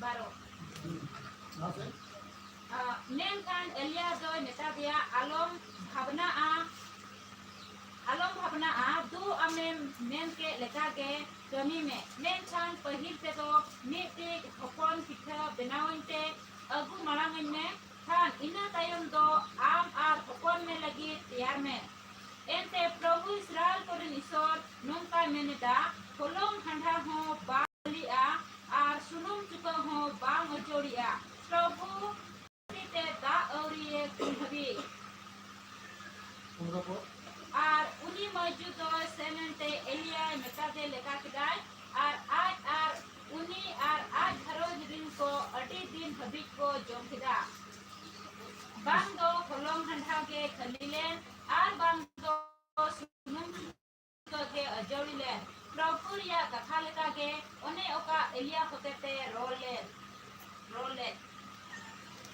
बारो नेन कान एलिया दोय नेता दिया आलम भावना आ दो अमेम नेन के लेका के कमी में नेन कान पहिल ते तो नीति हपन पिठा बनावते अगु मांगन में खान इना तायम दो आम आर हपन में लगी तैयार में एंते प्रभु इस्राएल को ईश्वर नोंका मेनेदा होलोम हंडा हो बालिया आर सुनुम चुका हो बांग अजोड़िया प्रभु ते दा औरिए कुलहबी और उनी मौजूद सेमेंटे एलिया मेता दे लेका किदाय और आज हरोज दिन को अटी दिन हबी को जोम किदा बांग दो होलोम हंडा के खलीलेन और बांग दो सुनुम के अजोड़िलेन प्रभु या कथा लेका के ओने ओका एलिया होते ते रोले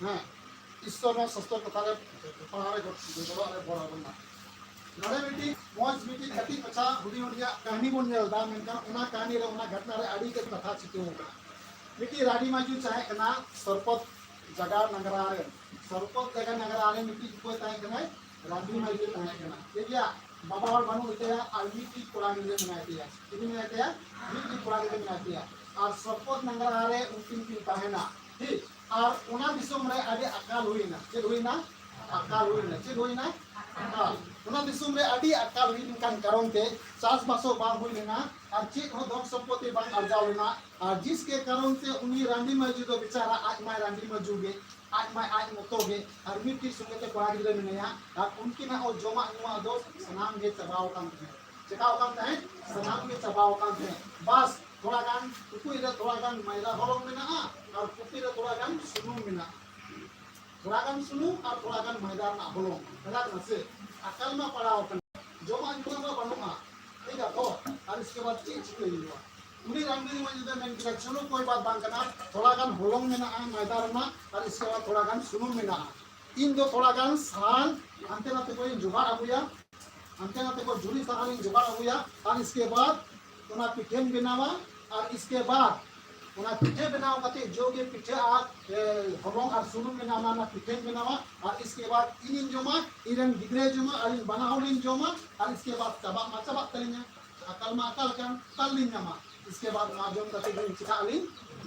हाँ ईश्वर में सस्ता कथा रे पहाड़े गोरो रे बड़ा बना नरे बेटी मौज बेटी कति पछा हुडी हुडिया कहानी बोन नेलदा मेनका उना कहानी रे उना घटना रे आड़ी के कथा चितो बेटी राडी माजू चाहे कना सरपत जगह नगरा रे सरपत जगह नगरा रे बेटी को ताए कना राडी माजू ताए कना ये क्या बाबा और बानु इतेया आलमी की कुरान में बनाया इनी में इतेया की कुरान में बनाया और सरपत नगरा रे उनकिन की ताहेना ठीक और उना दिसम रे आगे अकाल हुईना चेद हुईना अकाल हुईना चेद हुईना ᱚᱱᱟ ᱫᱤᱥᱚᱢ ᱨᱮ ᱟᱹᱰᱤ ᱟᱠᱟᱞ ᱦᱩᱭ ᱞᱮᱱᱠᱟᱱ ᱠᱟᱨᱚᱱ ᱛᱮ ᱪᱟᱥᱵᱟᱥ ᱵᱟᱝ ᱦᱩᱭ ᱞᱮᱱᱟ ᱟᱨ ᱪᱮᱫ ᱦᱚᱸ ᱫᱷᱚᱱ ᱥᱚᱢᱯᱚत्ति ᱵᱟᱝ ᱟᱨᱡᱟव ᱞᱮᱱᱟ ᱟᱨ जिसके कारण से उनी रांडी मजू दो बेचारा आज माय रांडी मजू गे आज माय आज मतो गे और मिट्टी संगे ते कोड़ा गिदरे मिनया और उनकी ना ओ जमा नुआ दो सनाम गे चबाव कान थे चकाव कान थे सनाम गे चबाव कान थे बस थोड़ा गान कुकुई रे थोड़ा गान मैदा होलों में ना और कुकुई रे थोड़ा गान सुनुम में ना थोड़ा गान सुनुम और थोड़ा गान मैदा ना होलों मैदा से अकल में पड़ा होता जमा नुआ में बनूंगा ठीक है तो और इसके बाद चीज के लिए उन्हीं रामदेव मस्जिद में मैंने कहा चलो कोई बात बात करना थोड़ा गान होलोंग में ना मैदान में और इसके बाद थोड़ा गान सुनुम में ना इन दो थोड़ा गान साल अंते ना तो कोई जुगाड़ अबुया अंते ना तो कोई जुड़ी साल जुगाड़ अबुया और इसके बाद उना पिठेन बनावा और इसके बाद उना पिठे बनाओ कते जो के पिठे आ होलोंग और सुनुम में ना ना पिठेन बनावा और इसके बाद इन जोमा इरन गिगरे जोमा और इन बनाओलिन जोमा और इसके बाद चबा तलिnya akal ma akal kan talin nama इसके बाद माजों का तीन चिका अली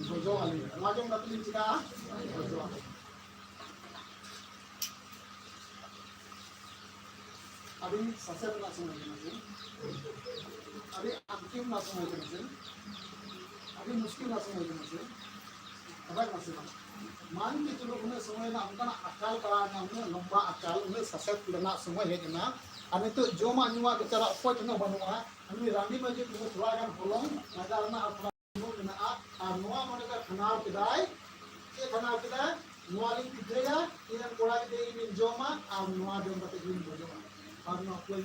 बोझो अली माजों का तीन चिका बोझो अभी ससर ना समझ में अभी अंतिम ना समझ में अभी मुश्किल ना समझ में अब ना समझ मान के चलो उन्हें समय ना उनका अकाल पड़ा ना उन्हें लंबा अकाल उन्हें ससर लेना समय है ना अभी तो जो मानुआ बेचारा अपोज ना बनवा हमें रानी मस्जिद में थोड़ा गान होलों मैदान में अपना में आ नोआ मने का खनाव किदाय के खनाव किदाय नोआ लिंग किदरेया इनन कोड़ा के इन जोमा आ नोआ जोम कते इन बोजमा और नोआ कोई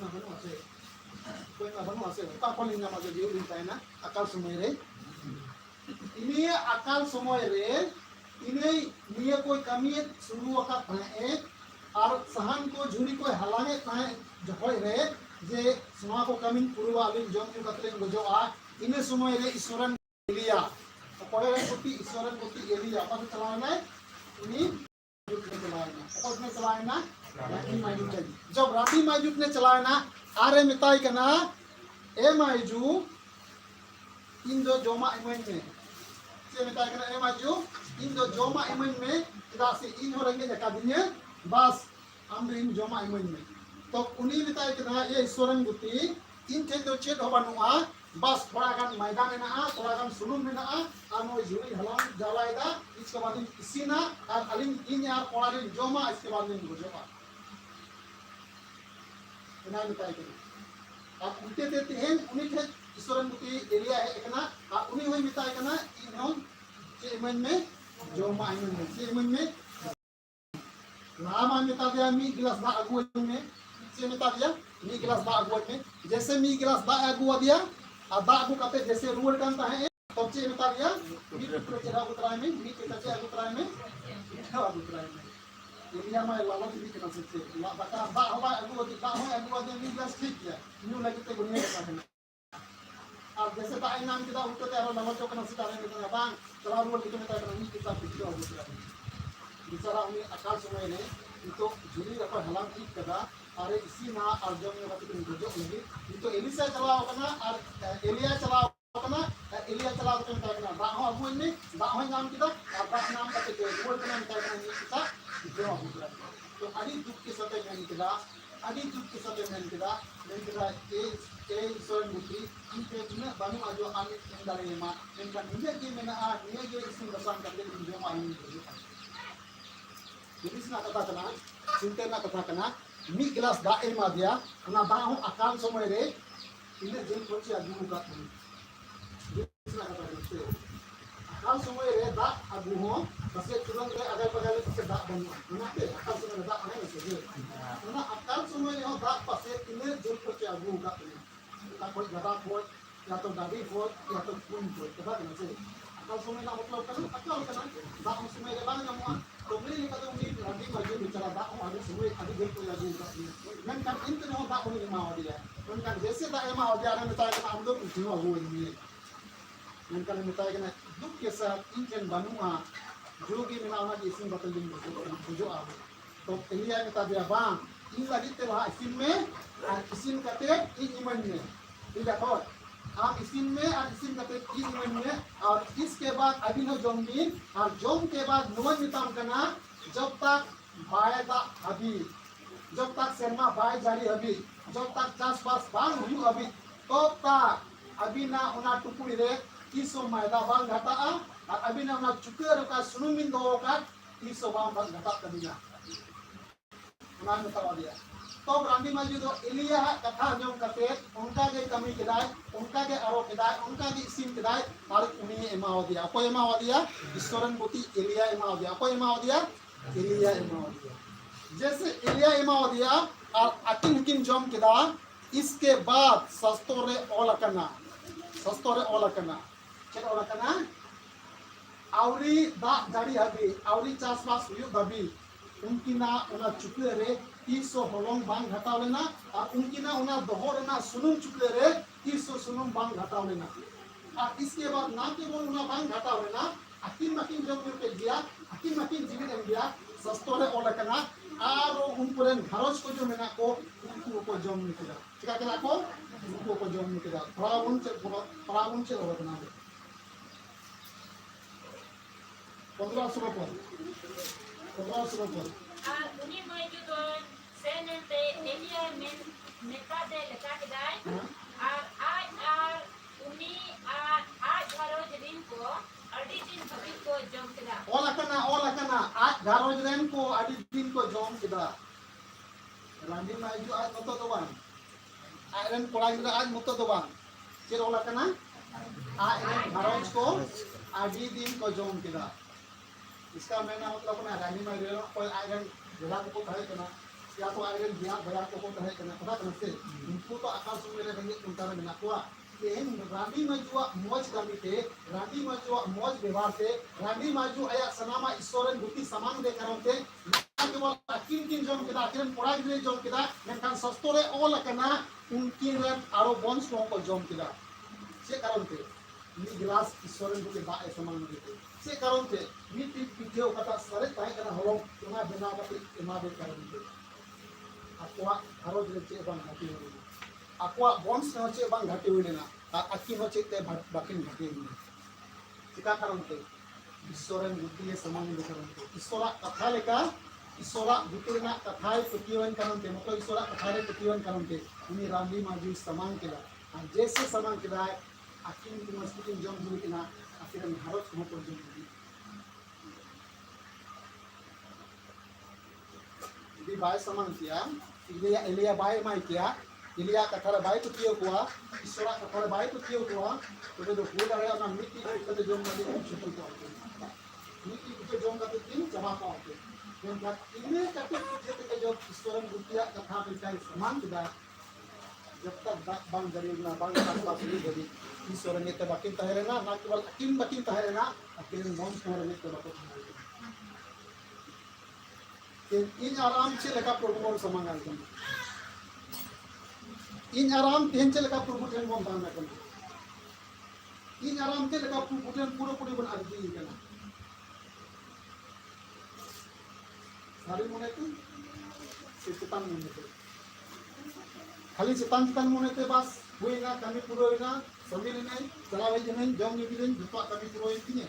ना बनो आसे का कोली ना मजे जीव लिंग तायना अकाल समय रे इने अकाल समय रे इने निये कोई कमी शुरू वक्त है और सहन को झुरी कोई हलांगे ताए जहोय रे जे समा को कमिन पुरवा लिन जोम को कतलेन गोजोआ इने समय रे ईश्वरन एलिया अपोय रे कोटी ईश्वरन कोटी एलिया अपन चलाना उनी युग में चलाना अपन ने चलाना रानी मायजू जब रानी मायजू ने चलाना आरे मिताई कना ए मायजू इन दो जोमा इमन में से मिताई कना ए मायजू इन दो जोमा इमन में इदा से इन हो रंगे जका दुनिया बस हम इन जोमा इमन में तो उन्हीं मिताई कना ये ईश्वरन गुती इन थे तो चेत हो बनुआ बस थोड़ा गान मैदान में ना थोड़ा गान सुनुम में ना आनो जुरी हलाम जावायदा इसके बाद इसीना और अलिन इन यार कोड़ालिन जोमा इसके बाद इन गुजोमा इना मिताई कना अब उनके देते हैं उन्हीं थे ईश्वरन गुती एरिया है एकना और उन्हीं हुई मिताई कना इनों के इमन में जोमा इमन में से इमन में नाम मिता दिया मी गिलास ना अगुए में से मिता दिया मी गिलास दा अगुआ में जैसे मी गिलास दा अगुआ दिया और दा अगु करते जैसे रूल करता है तब से मिता दिया मी को चढ़ा उतराए में मी के चढ़ा उतराए में चढ़ा उतराए में एरिया में लालो भी के नसे से ला बता दा हवा अगुआ दे मी गिलास ठीक किया न्यू लगे ते गुनिया का है अब जैसे दा नाम के दा उठते और लालो चौक नसे तारे में बांग चला रूल के मिता कर मी के साथ पिछड़ा उतरा बिचारा उन्हें अकाल समय ने तो जुली रखो हलाम ठीक कदा अरे इसी ना और जब में बात करें जो लगी तो एलिसा चलाओ करना और एलिया चलाओ करना एलिया चलाओ करना करना बाहो अबू ने बाहो नाम किदा और बा नाम का के बोल करना करना नहीं किदा जो हो तो अड़ी दुख के सते नहीं किदा अड़ी दुख के सते नहीं किदा ए ईश्वर मुक्ति इनके दिन बानु आजो आने इंदारे मा इनका निजे के में आ निजे के इसी रसान करके जो मायने jadi sina kata kena cinta na kata kena mi gelas da ema dia na da ho akan somoi re ine jin ko chi agu ka jadi sina kata kena akan somoi re da agu ho base turang re agar bagal se da banu na pe akan somoi da ane se je na akan somoi ho da pase ine jin ko chi agu ka ta koi gada ko ya to dadi ko ya to pun ko kata kena se akan somoi na मतलब kan akal kana da ho somoi re bang na तो मेरे कदम में रानी मस्जिद बिचारा दा हो आगे सुबह आगे दिन को लागू का मैं kan इंत no दा होने मा हो दिया तो kan जैसे दा एमा हो दिया ने मिताई kan हम लोग उठो हो ये मैं kan मिताई kan दुख के साथ इंजन बनुआ जो कि मिला ना इसी बतल दिन जो आ तो एलिया मिता दिया बांग इन लगी ते वहां इसी में इसी कते इन इमन में ठीक है आप इसिन में और इसिन का इस इमन में और इसके बाद अभिनव जोमबीन और जोम के बाद नुवन मिताम करना जब तक बायदा अभी जब तक सेरमा बाय जारी हबी जब तक चासबास बांग हुयु हबी तब तक अबिना उना टुकुड़ी रे तीसो मैदा बांग घटा और अबिना उना चुकर का सुनुमिन दो का तीसो बांग घटा कबिना उना बतावा दिया तो रानी माजी दो इलिया कथा जों कते उनका के कमी केदाय उनका के आरो केदाय उनका के इसिम केदाय और उनी एमाव दिया कोई एमाव दिया ईश्वरन बुती इलिया एमाव दिया कोई एमाव दिया इलिया एमाव दिया जैसे इलिया एमाव दिया और अकिन किन जोम केदा इसके बाद सस्तोरे ओलकना चेक ओलकना आवरी दा जाड़ी हबी आवरी चासबास हुयु दबी उनकिना उना चुके रे 300 होलोंग बांग घटाव लेना और उनकिना उना दोहर ना सुनुम चुके रे 300 सुनुम बांग घटाव लेना और इसके बाद ना केवल उना बांग घटाव लेना अकिन मकिन जम के दिया अकिन मकिन जीवित एम दिया सस्तोरे ओलकना और उनपुरेन घरोज को जो मेना को उनको को जम निकला चिका केला को उनको को जम निकला पराउन से होतना 1500 पर আর উনি মজুদ সেনেতে এলিয়া মেটা দে লেখা কেদাই আর উনি আজ ঘরোজ দিন কো আদি দিন সবই কো জম কেদা ओलकना आज घरोज रेन को आदि दिन को जम केदा रांडी माइजु आज मतो दो बांग आयरन कोड़ा गिरा आज मतो दो बांग चेर ओलकना आयरन घरोज को आदि दिन को जम केदा इसका मैंने मतलब ना रानी में रेलो कोई आयरन जिला को कहे करना या तो आयरन जिला भया को कहे करना पता करना से इनको तो आकाश में रहेंगे उनका में ना हुआ इन रानी में जो मौज गमी थे रानी में जो मौज व्यवहार थे रानी में जो आया सनामा ईश्वरन बुद्धि समान दे करों थे केवल किन किन जम केदा किन पड़ा गिरे जम केदा मेनखान सस्तोरे ओल करना उनकिन रेन आरो वंश को जम केदा से कारण थे नि गिलास ईश्वरन बुद्धि बा समान दे से कारण थे मिट्टी पिठे कथा सरे ताहे कना होलो उना बिना कते एमा दे कारण थे akwa haro je che bang hati ni akwa bonds no che bang hati ni na aki no che te bakin hati ni chika karon te Eswaran बुद्धि ये समान दे कारण ते ईश्वरा कथा लेका ईश्वरा बुद्धि ना कथाय प्रतिवन कारण ते मतलब ईश्वरा कथा रे प्रतिवन कारण ते उनी रांदी माजी समान केला और जैसे समान केला आकिन की मस्ती जम जुली ना आखिर भारत को पर जुली di bayi saman kia Elia bayi mai kia Elia kathara bayi tu kio kuah Isora kathara bayi tu kio kuah tu do kuda re ana miti kate jom kate om chutul kuah miti kate jom kate tin jama kuah dan kat ini kate kate jom Isoran butia katha bikai saman tidak jab tak bang dari na bang tanpa sini jadi Isoran itu bakin taherena na kewal akin bakin taherena akin non semua itu bakin इन आराम से लेका प्रभु समांगाल कन इन आराम तेन से लेका प्रभु तेन बन दान कन इन आराम से लेका प्रभु तेन पूरा पूरी बन आदि कन सारी मोने को चितान मोने को खाली चितान मोने के बस हुई ना कमी पूरा हुई ना समीर नहीं चलावे जमीन जम निबिन जुपा कमी पूरा हुई थी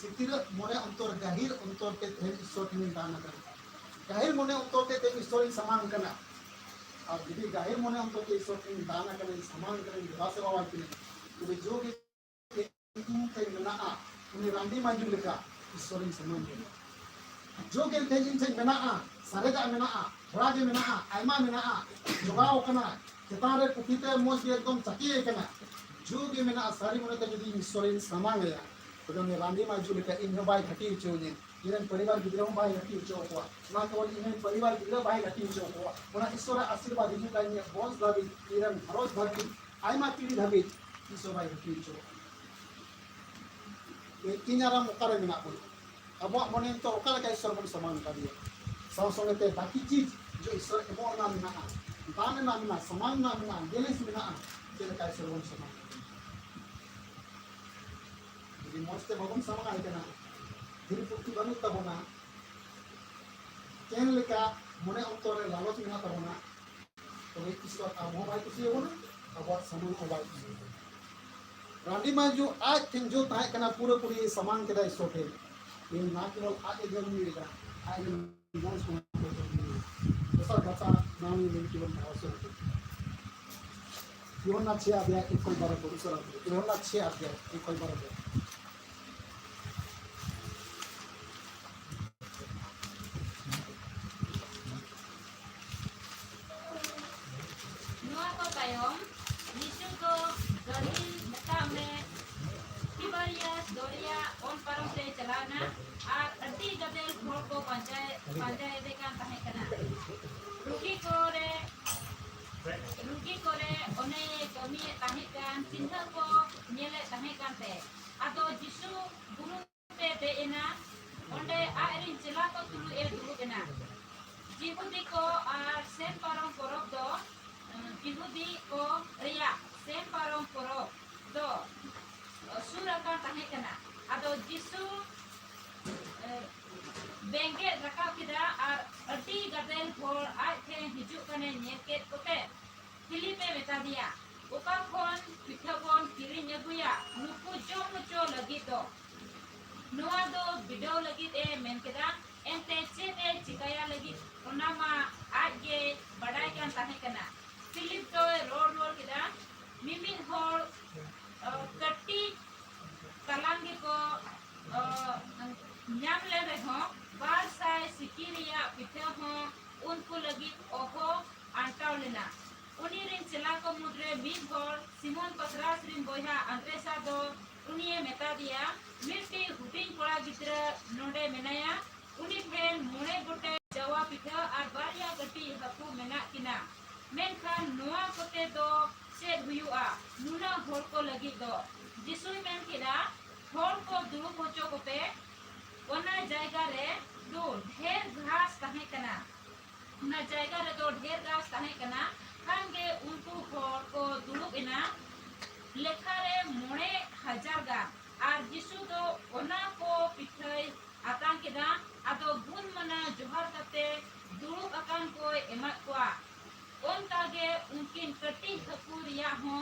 सितिर मोने अंतर गहिर अंतर के थे ईश्वर की दान कर गाहिर मोने उतो के ते ईश्वर समान करना और यदि गाहिर मोने उतो के ईश्वर की दान करना समान करना विवाह से बाबा की तो जो भी के मना आ उन्हें रांडी मांजू लिखा ईश्वर समान करना जो के तेजिन से मना आ सारेदा मना आ राज मना आ आयमा मना आ जोगाओ करना कितारे कुकिते मोज एकदम चकिए करना जो भी मना सारी मोने ते यदि ईश्वर समान है तो उन्हें रांडी मांजू लिखा इन बाई घटी चोने इरन परिवार गिद्रा बाई हटी उचो को ना केवल इन परिवार गिद्रा बाई हटी उचो को ओना ईश्वर आशीर्वाद हिजु काई बोस दाबी इरन भरोस दाबी आइमा पीढ़ी दाबी ईश्वर बाई हटी उचो ए किनारा मुकारे मेना को अब मने तो ओकरा का ईश्वर बन समान कर दिया सौ संगे ते बाकी चीज जो ईश्वर एबो ना मेना दान ना मेना समान ना मेना गेलिस मेना तेल का ईश्वर बन समान यदि मस्ते भगवान समान आइ केना धीरे पुक्ति बनु तबना केन लेका मने अंतरे लालच मेना तबना तो ईश्वर का मोबाइल कुसी होना अब समान मोबाइल कुसी रांडी में जो आज थिन जो ताहे कना पूरे पूरी समान के ईश्वर थे ये ना केवल आज जन्म मिलेगा आज मौज को dosar kata nami mimpiwan bahasa itu. Yuhan na cia dia ikoi bara borusara. Yuhan na cia dia ikoi bara dia. Nua ko tayong Yesu ko galil metame Tiberias Doria on parang te chalana at adi gadel hor ko panjay dekan tahe kana. Rugi kore one kami tahe kan cinta ko nyele tahe kan te. Ado Yesu guru te ena onde airin cila ko tulu dulu kena. Jihudi ko sen parang porok do Jihudi ko ria sen parang porok do surakan tahe kena. Ado Yesu bengket rakap kita arti gadel hor ai the hijuk kane nyeket kote Filipe meta dia uka kon pitha kon kirin aguya nuku jom mucho lagi do noa do video lagi men keda ente chete chikaya lagi onama aje badai kan tahe kana Philip to road keda mimin hor katti talangi ko nyam le reho बार साय सिकिरिया पिठा हो उनको लगी ओहो आंटाव लेना उन्हीं रिन चला को मुद्रे miss गोल Simone पसरास रिन बोया अंद्रेसा दो उन्हीं मेता दिया मिर्टी हुटिंग कोड़ा गिद्र नोडे मेनाया उन्हीं फेन मुने गुटे जवा पिठा और बारिया गटी हकू मेना किना मेनखान नोआ कोते दो चेक हुआ नुना होल को लगी दो जिसुई मेन किरा होल को दुरु पोचो कोते ओना जायगा रे दो ढेर घास ताहे कना ओना जायगा रे दो ढेर घास ताहे कना खांगे उनको होर को दुलुक एना लेखा रे 9,000 गा आर जिसु दो ओना को पिठै आतां केदा आदो गुन मना जोहर कते दुलुक अकान को एमा कोआ ओनकागे उनकिन कटी हकुरिया हो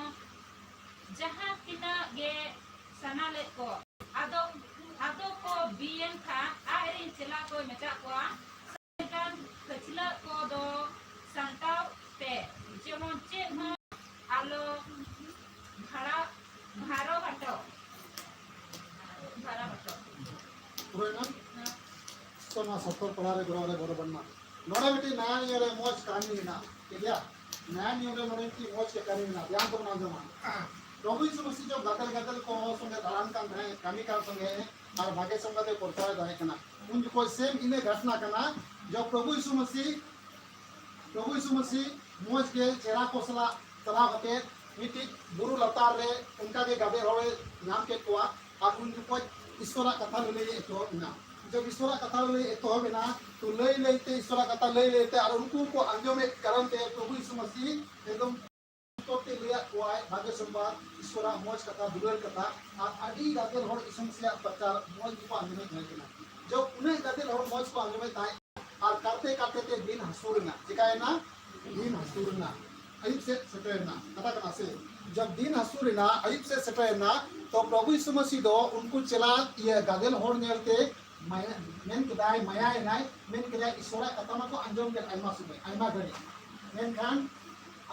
जहां तिना गे सनाले को आदो को बियन का आइरिन चला को मेटा को संतान कचला को दो संताव पे जेमन चे हो आलो भारो हटो पुरेना सोना सफर पढ़ारे गुराले बरोबरना नोड़ा बेटी नया नियरे मौज कहानी ना क्या नया नियरे नोड़े की मौज के कहानी ना ध्यान तो ना जमा प्रभु यीशु मसीह जो गदल को संगे दालान का है कमी का संगे और भागे संगे ते परचाय दाहे कना उन को सेम इने घटना कना जो प्रभु यीशु मसीह मौज के चेहरा को सला तला होते मिटी बुरु लतार रे उनका के गदे होवे नाम के कोआ और उन को ईश्वरा कथा ले तो ना जब ईश्वरा कथा ले तो बिना तो ले लेते ईश्वरा कथा ले लेते और उनको को अंजो में करम ते प्रभु यीशु मसीह एकदम तोते लिया कोई भाग्य संवाद ईश्वरा मौज कथा दुलर कथा और अडी गदल होड़ यीशु मसीह प्रचार मौज को अंजो में थाई ना जब उन्हें गदल होड़ मौज को अंजो में थाई और करते करते ते दिन हसूरना चिकायना दिन हसूरना अयुब से सटरना कथा कना से जब दिन हसूरना अयुब से सटरना तो प्रभु यीशु मसीह दो उनको चला ये गदल होड़ नेलते मेन कदाई माया नाय मेन कदाई ईश्वरा कथा मा को अंजो के आइमा सुबे आइमा घड़ी मेन खान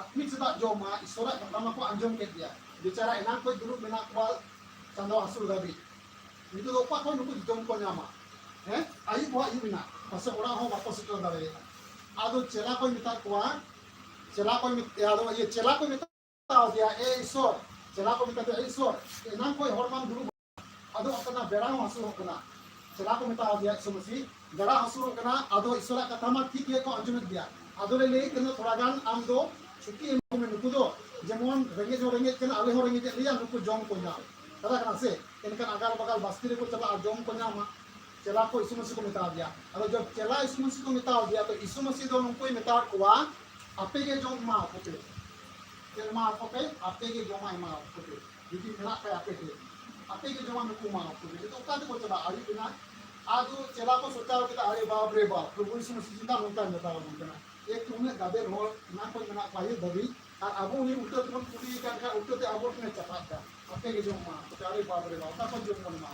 अपनी सदा जो मा ईश्वरा कथा मा को अंजो के दिया बिचारा इना कोई दुरुप मेना को चंदो हसूर दाबी नितो दो पा को नुको जम को न्यामा हैं आयुब हो आयुब ना पसे ओड़ा हो वापस सेटल दावे आदो चेला को मिता कोआ चेला को यादो ये चेला को मिता दिया ए ईश्वर चेला को मिता ए ईश्वर इना कोई हरमान दुरुप आदो अपना बेड़ा हसूर होकना चेला को मिता दिया यीशु मसीह बेड़ा हसूर होकना आदो ईश्वरा कथा मा ठीक ये को अंजो में दिया आदो ले कना थोड़ा गान आम दो छुट्टी में नुको दो जेमन रेंगे कना आले हो रेंगे लिया नुको जम को ना कदा कना से इनका अगल बगल बस्ती रे को चला जम को ना चेला को यीशु मसीह को मिता दिया और जब चेला यीशु मसीह को मिता दिया तो यीशु मसीह दो उनको मिता कोआ आपे के जो मा आपे के मा आपे आपे के जो मा आपे यदि मेरा पे आपे के जो नुको मा आपे तो का को चला आई बिना आज चेला को सोचा कि अरे बाप रे बाप प्रभु यीशु मसीह चिंता होता मिता होता एक तुमने गादे रोल ना कोई मना पाए दबी और अब उन्हें उल्टे तुम पूरी का उल्टे अब ने चपा का आपे के जो मा तो अरे बाप रे बाप का जो मा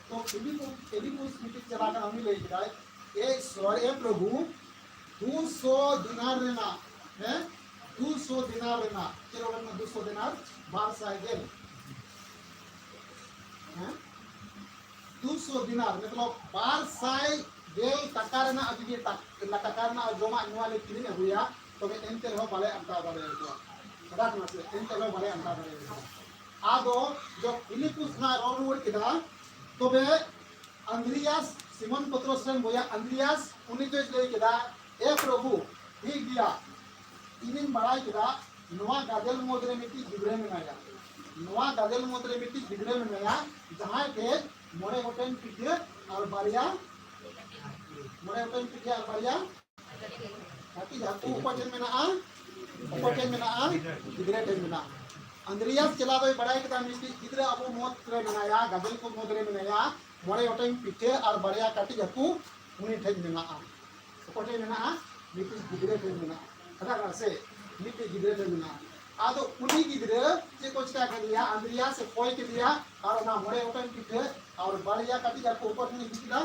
तो फिलिपोस मीटिंग चला कर हम ले जाए ए ईश्वर ए प्रभु 200 दिनार रेना है 200 दिनार रेना चलो करना 200 दिनार 12 गेल है 200 दिनार मतलब 12 गेल टका रेना अभी टका रेना जमा नुआ ले किनी हुआ तो मैं एंते हो बाले अंता बाले तो कदा ना से एंते हो बाले अंता बाले आदो जो फिलिपुस ना रोड किदा तो बे अंद्रियास सिमोन पत्रोस रन बोया अंद्रियास उन्हीं तो ले किदा ए प्रभु ठीक दिया इनिन बड़ाई किदा नुआ गादेल मोदरे मिट्टी गिदरे में आया नुआ गादेल मोदरे मिट्टी गिदरे में आया जहां के मोरे होटल पिटे और बारिया मोरे होटल पिटे और बारिया ताकि जाकू उपचन में ना गिदरे टेन में ना अंद्रियास चला दो बड़ाई किदा मिट्टी गिदरे अबो मोद रे में आया गादेल को मोदरे में आया मोरे होटल पिटे और बारिया काटी जाकू उन्हीं ठेन में ना उपचन में ना मिट्टी गिदरे टेन में ना कदा से मिट्टी गिदरे टेन में ना आदो उन्हीं गिदरे से कुछ क्या कर दिया अंद्रिया से कोई के दिया और ना मोरे होटल पिटे और बारिया काटी जाकू ऊपर में दिखदा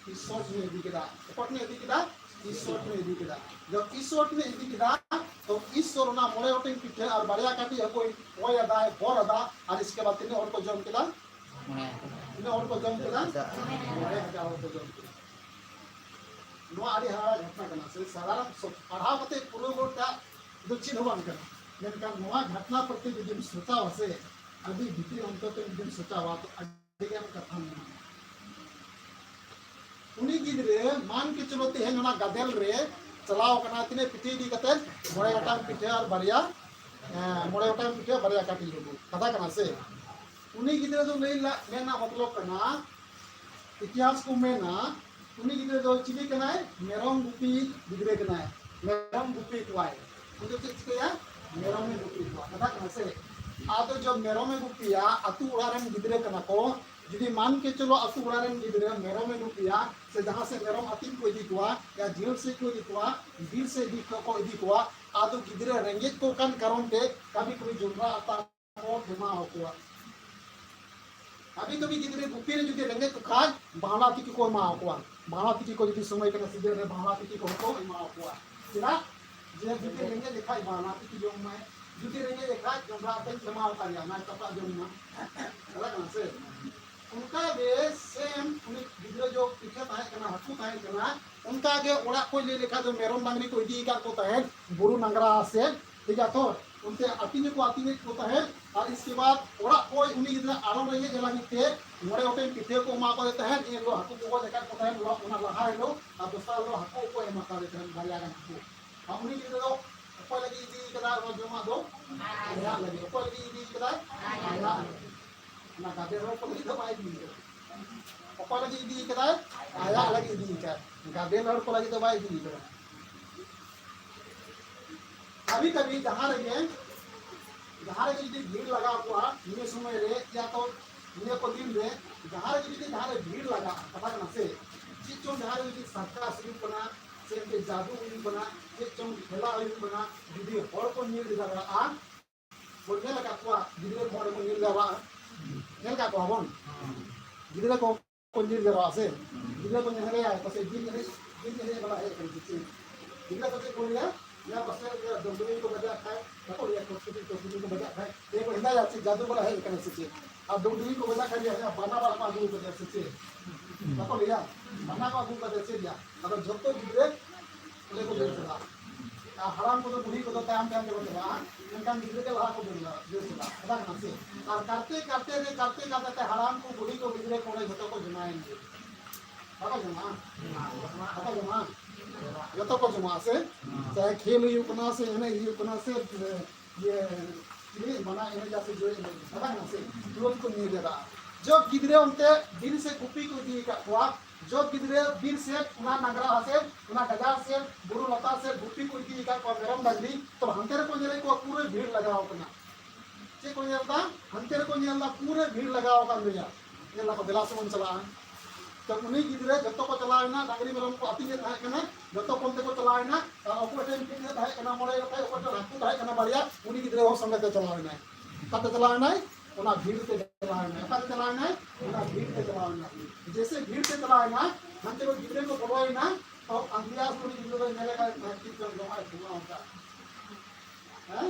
इस शॉट में दिखदा ऊपर में दिखदा इस शॉट में दिखदा जब इस शॉट में दिखदा तो इस शॉट ना मोरे होटल पिटे और बारिया काटी जाकू कोई अदा है बोर अदा और इसके बाद तिने और को जम केदा तिने और को जम केदा मोरे हटा और को जम नो आदि हारा घटना करना से साधारण पढ़ाव कते पूर्व बोर्ड का दक्षिण होवान करना मेनकान नोआ घटना प्रति यदि सोचा वसे अभी भीतर अंत तो यदि सोचा हुआ तो अधिगम कथा नहीं उन्हीं गिदरे मान के चलोते हैं नोना गादेल रे चलाओ कना तिने पिटी दी कते मोरे गोटांग पिटे और बारिया मोरे गोटांग पिटे बारिया काटी लेबो कथा करना से उन्हीं गिदरे जो लेना मतलब करना इतिहास को मेना उन्हीं गिदरे जो चिली करना है मेरम गुपी गिदरे करना है मेरम गुपी कुआए उनको चिकया मेरम में गुपी कुआ कथा करना से आदो जो मेरम में गुपिया अतु उड़ारन गिदरे करना को यदि मान के चलो अतु उड़ारन गिदरे मेरम में गुपिया से जहां से मेरम अतिम को इदी कुआ या जेल से को इदी कुआ बीर से इदी को इदी कुआ आदो गिदरे रंगीत को कान कारण के कभी कभी जुमरा आता को दिमा हो कुआ अभी कभी गिदरे गुपी ने जुदि रंगीत को खाज बाहला तिकी को मा हो कुआ बाहला तिकी को यदि समय के सीजन रे बाहला तिकी को मा हो कुआ सिरा जे जुदि रंगीत दिखाई बाहला तिकी जो मैं जुदि रंगीत दिखाई जुमरा पे जमा होता है ना कपड़ा जो ना अलग ना से उनका बे सेम उन्हें गिदरे जो पीछे ताहे करना हकू ताहे करना उनका के ओड़ा को ले लेखा जो मेरम डांगरी को इदी का को ताहे बुरु नंगरा से ठीक है तो उनसे अतिने को ताहे और इसके बाद ओड़ा कोई उन्हीं गिदरे आरो रहे जला निते मोरे होटल पिथे को मा को देते हैं ये लो हकू को देखा को ताहे लो उना लहा लो और दूसरा लो हकू को एमा का देते हैं बारिया का हकू हम उन्हीं गिदरे लो को लगी इदी कदा रो जमा दो या लगी को लगी इदी कदा या ना गादे रो को लगी दबाई दी को लगी इदी कदा आया लगी इदी का गादे रो को लगी दबाई दी कभी कभी जहां रहे यदि भीड़ लगा हुआ ये समय रे या तो ये को दिन रे जहां भीड़ लगा पता करना से चिचों जहां यदि सरकार शुरू बना से के जादू हुई बना चिचों खेला हुई बना यदि और को नील लगा आ बोलने लगा हुआ गिदरे मोड़ को नील लगा नेल का को बोन गिदरे को नील लगा से गिदरे को नेले आए तो से दिन ने बड़ा है गिदरे को बोलिया या बस डंडुरी को बजा खाए तो ये टोपी को बजा खाए ये को हिंदा जाती जादू वाला है कने से अब डंडुरी को बजा खाए या बना वाला को आगू बजा से तो लिया बना को आगू बजा से लिया अब जब तो गिदरे ले को देला हराम को तो बुढ़ी को तो टाइम के बजा इनका गिदरे के ला को देला देला पता ना से और करते हराम को बुढ़ी को गिदरे को जतो को जमाएंगे apa jema joto ko jema se चाहे खेल yu kana se ene yu kana se ये बना ene जैसे जो पता ना से जोन को नहीं देगा जो गिदरे उनते दिन से कुपी को दी का हुआ जो गिदरे दिन से उना नगरा से उना गजा से गुरु लता से गुपी को दी का मेरम लगली तो हंतेर को जरे को पूरे भीड़ लगाओ कना से को नेलता हंतेर को नेलता पूरे भीड़ लगाओ का भैया ये ला को बेला से मन चला तो उन्हीं गिदरे जतो को चलाएना डांगरी मेरम को अति ताहे कना जतो कोनते को चलाएना और ओको टेन पिटे ताहे कना मोरे ताहे ओको हाकू ताहे कना बारिया उन्हीं गिदरे हो संगे चलाएना कते चलाएना ओना भीड़ से चलाएना कते चलाएना ओना भीड़ से चलाएना जैसे भीड़ से चलाएना हम तो गिदरे को बोलवाएना तो अंग्रियास उनी गिद्रे नेले का की जम जमा ठुआ होता हैं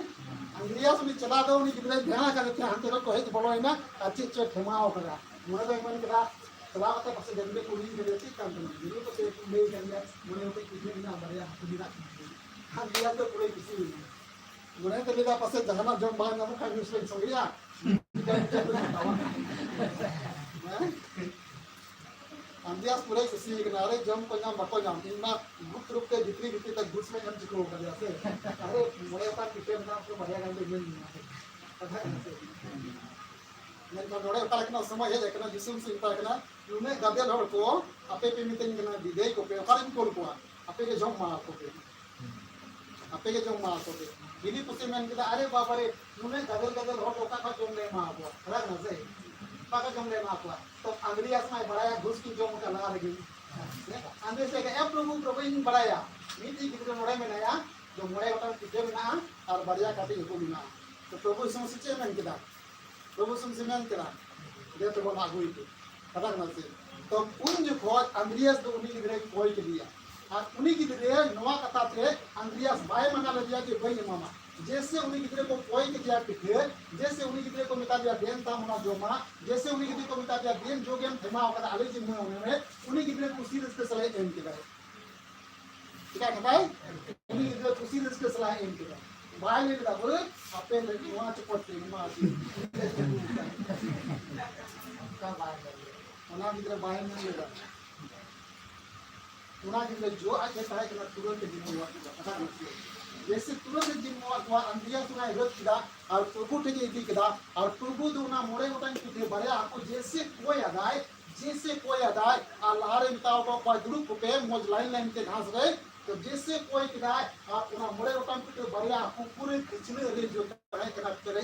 अंग्रियास उनी चला दो उनी गिद्रे ध्यान का थे हम तो कहे बोलो ना अच्छी चे ठेमाओ करा मोने तो मन करा चला तो पास जन्मे कुली के देती काम तो गिद्रे तो से ले गया मोने तो किसी ना बढ़िया कुली ना अंग्रियास तो पूरे किसी मोने तो लेदा पास जहाना जम बाहर ना का न्यूज़ में सोया अंदियास पूरे किसी किनारे जम को नाम बको नाम इनना गुप्त रूप के जितनी जितनी तक घुस में हम चिको कर जाते अरे मोरे का किटे नाम को बढ़िया काम दे नहीं मैं तो नोड़े का रखना समय है लेकिन जिसम से इतना रखना उन्हें गदे लोड को आपे पे मीटिंग करना विदे को पे और इनको को आपे के जम मार को पे आपे के जम मार को पे विधि पुसे में किदा अरे बाबा रे उन्हें गदे गदे लोड को का जम ले मार को अलग ना से पाका जम ले मार को तो अंग्रियास में बढ़ाया घुस की जम का लगा लगी अंदर से ए प्रभु प्रभु इन बढ़ाया मीठी कितने मोड़े में नया जो मोड़े होता किटे में ना और बढ़िया काटे को ना तो प्रभु समझे में किदा प्रभु समझे में किदा दे तो बोला हुई थी पता ना से तो उन जो खोज अंग्रियास तो उन्हीं गिरे कोई के दिया और उन्हीं गिरे नवा कथा थे अंग्रियास बाय मना ले दिया कि भाई मामा जैसे उन्हीं गिरे को कोई के दिया पिटे जैसे उन्हीं गिरे को मिटा दिया देन था मुना जो मा जैसे उन्हीं गिरे को मिटा दिया देन जो गेम थमा होकर आले जिम में उन्होंने उन्हीं गिरे खुशी रिश्ते सलाह एम के गए ठीक है भाई उन्हीं गिरे खुशी रिश्ते सलाह एम के गए बाय ले दा बोले आपे वहां चपट के मा का बाय उन्हीं गिरे बाय में ले दा उन्हीं गिरे जो आज है कि तुरंत जिम हुआ पता नहीं जैसे तुरंत जिम हुआ अंदिया सुना रद किदा और प्रभु ठेके इदी किदा और प्रभु दुना मोड़े उठन किते बड़े आपको जैसे कोई अदाय और लहारे मिताओ को कोई दुरुप को पे मोज लाइन के घास रहे तो जैसे कोई किदा आप उना मोड़े उठन किते बड़े आपको पूरे खिचले रे जो करे करे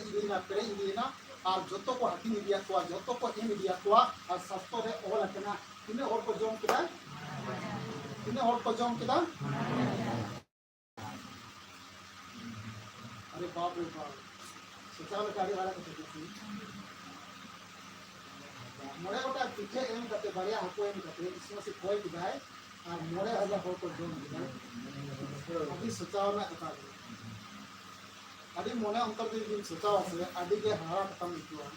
इदी ना और जतो को हकी दिया को जतो को इन दिया को और सस्तो रे ओला केना किने और को जोम किदा अरे बाप रे बाप सोचा में गाड़ी वाला को देखी मोड़े कोटा पीछे एम करते बढ़िया हमको एम करते इसमें से कोई दिखाए और मोड़े हजार हो को जोन दिखाए अभी सोचा में कथा अभी मोने अंतर दिन सोचा से अभी के हारा खत्म किया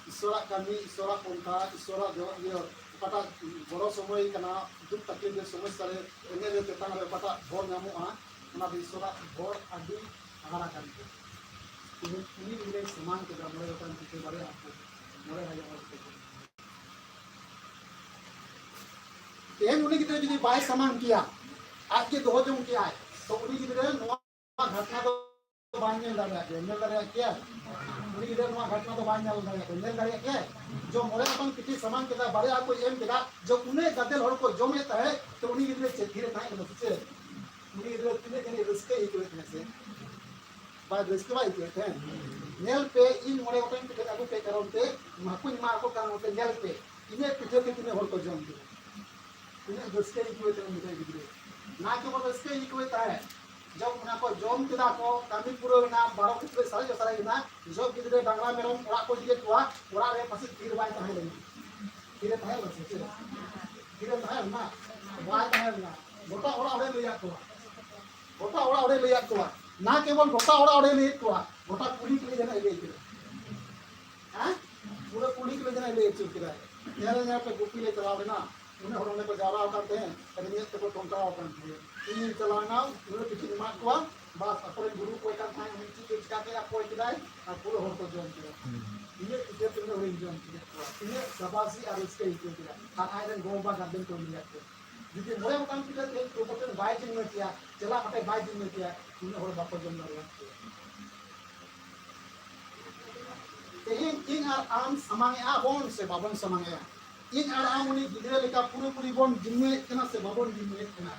ईश्वरा कमी ईश्वरा कोंता ईश्वरा जो ये पता बड़ो समय कना दुख तकलीफ के समस्या रे एने रे तेतान रे पता भोर नामुआ ना ईश्वरा भोर अभी हमारा करते इन्हीं मिले समान के ब्राह्मण होता है बड़े आपको बड़े है ये उन्हीं की तरह जो बाय समान किया आज के दो जो किया है तो उन्हीं की तरह नवा घटना तो बांधने लगा क्या उन्हीं की तरह नवा घटना तो बांधने लगा क्या जो मोरे अपन किसी समान के बड़े आपको एम दिला जो उन्हें गदल और को जो में है तो उन्हीं की तरह धीरे था उन्हीं की तरह कितने रिस्क ही से बाद रिस्क वाई थे नेल पे इन मोड़े ओटन पे आगु पे करते माकुन मा को काम होते नेल पे इने पिठे के तिने होल को जम दे इने रिस्क ही कोई तो मिटे गिरे ना के बोल रिस्क ही कोई है जब उना को जम किदा को कामी पुरो ना 12 किलो सारे जो सारे ना जो गिरे बांग्ला में रोम ओरा को दिए तुआ ओरा रे पसी तीर बाय ताहे ले तीर ताहे बस तीर ताहे ना बाय ताहे ना गोटा ओरा ओरे लिया तो गोटा ओरा ओरे लिया तो ना केवल गोटा ओड़ा ओड़े ले तो गोटा पूरी के लिए जना ले के हैं पूरा पूरी के लिए जना ले चुके रहे यार यहां पे गुप्पी ले चला देना उन्हें होने को जावा करते हैं कहीं तो को टोंका करते हैं इन चलाना उन्हें किसी मार को बस अपने गुरु को एक टाइम हम चीज का के आप कोई किदाय और पूरा हो तो जोन के ये किसे तुमने हो जोन के ये सबासी और इसके ही के और आयरन गोबा गार्डन को मिला के जितने मोए मकान की तो टोटल 22 दिन में किया चला हटे 22 दिन में किया उन्हें और बाप जोन लगा इन आर आम समांगे आ बोन से बाबन समांगे इन आर आम उन्हीं गिदरे लेका पूरी बोन जिम्मे केना से बाबन जिम्मे केना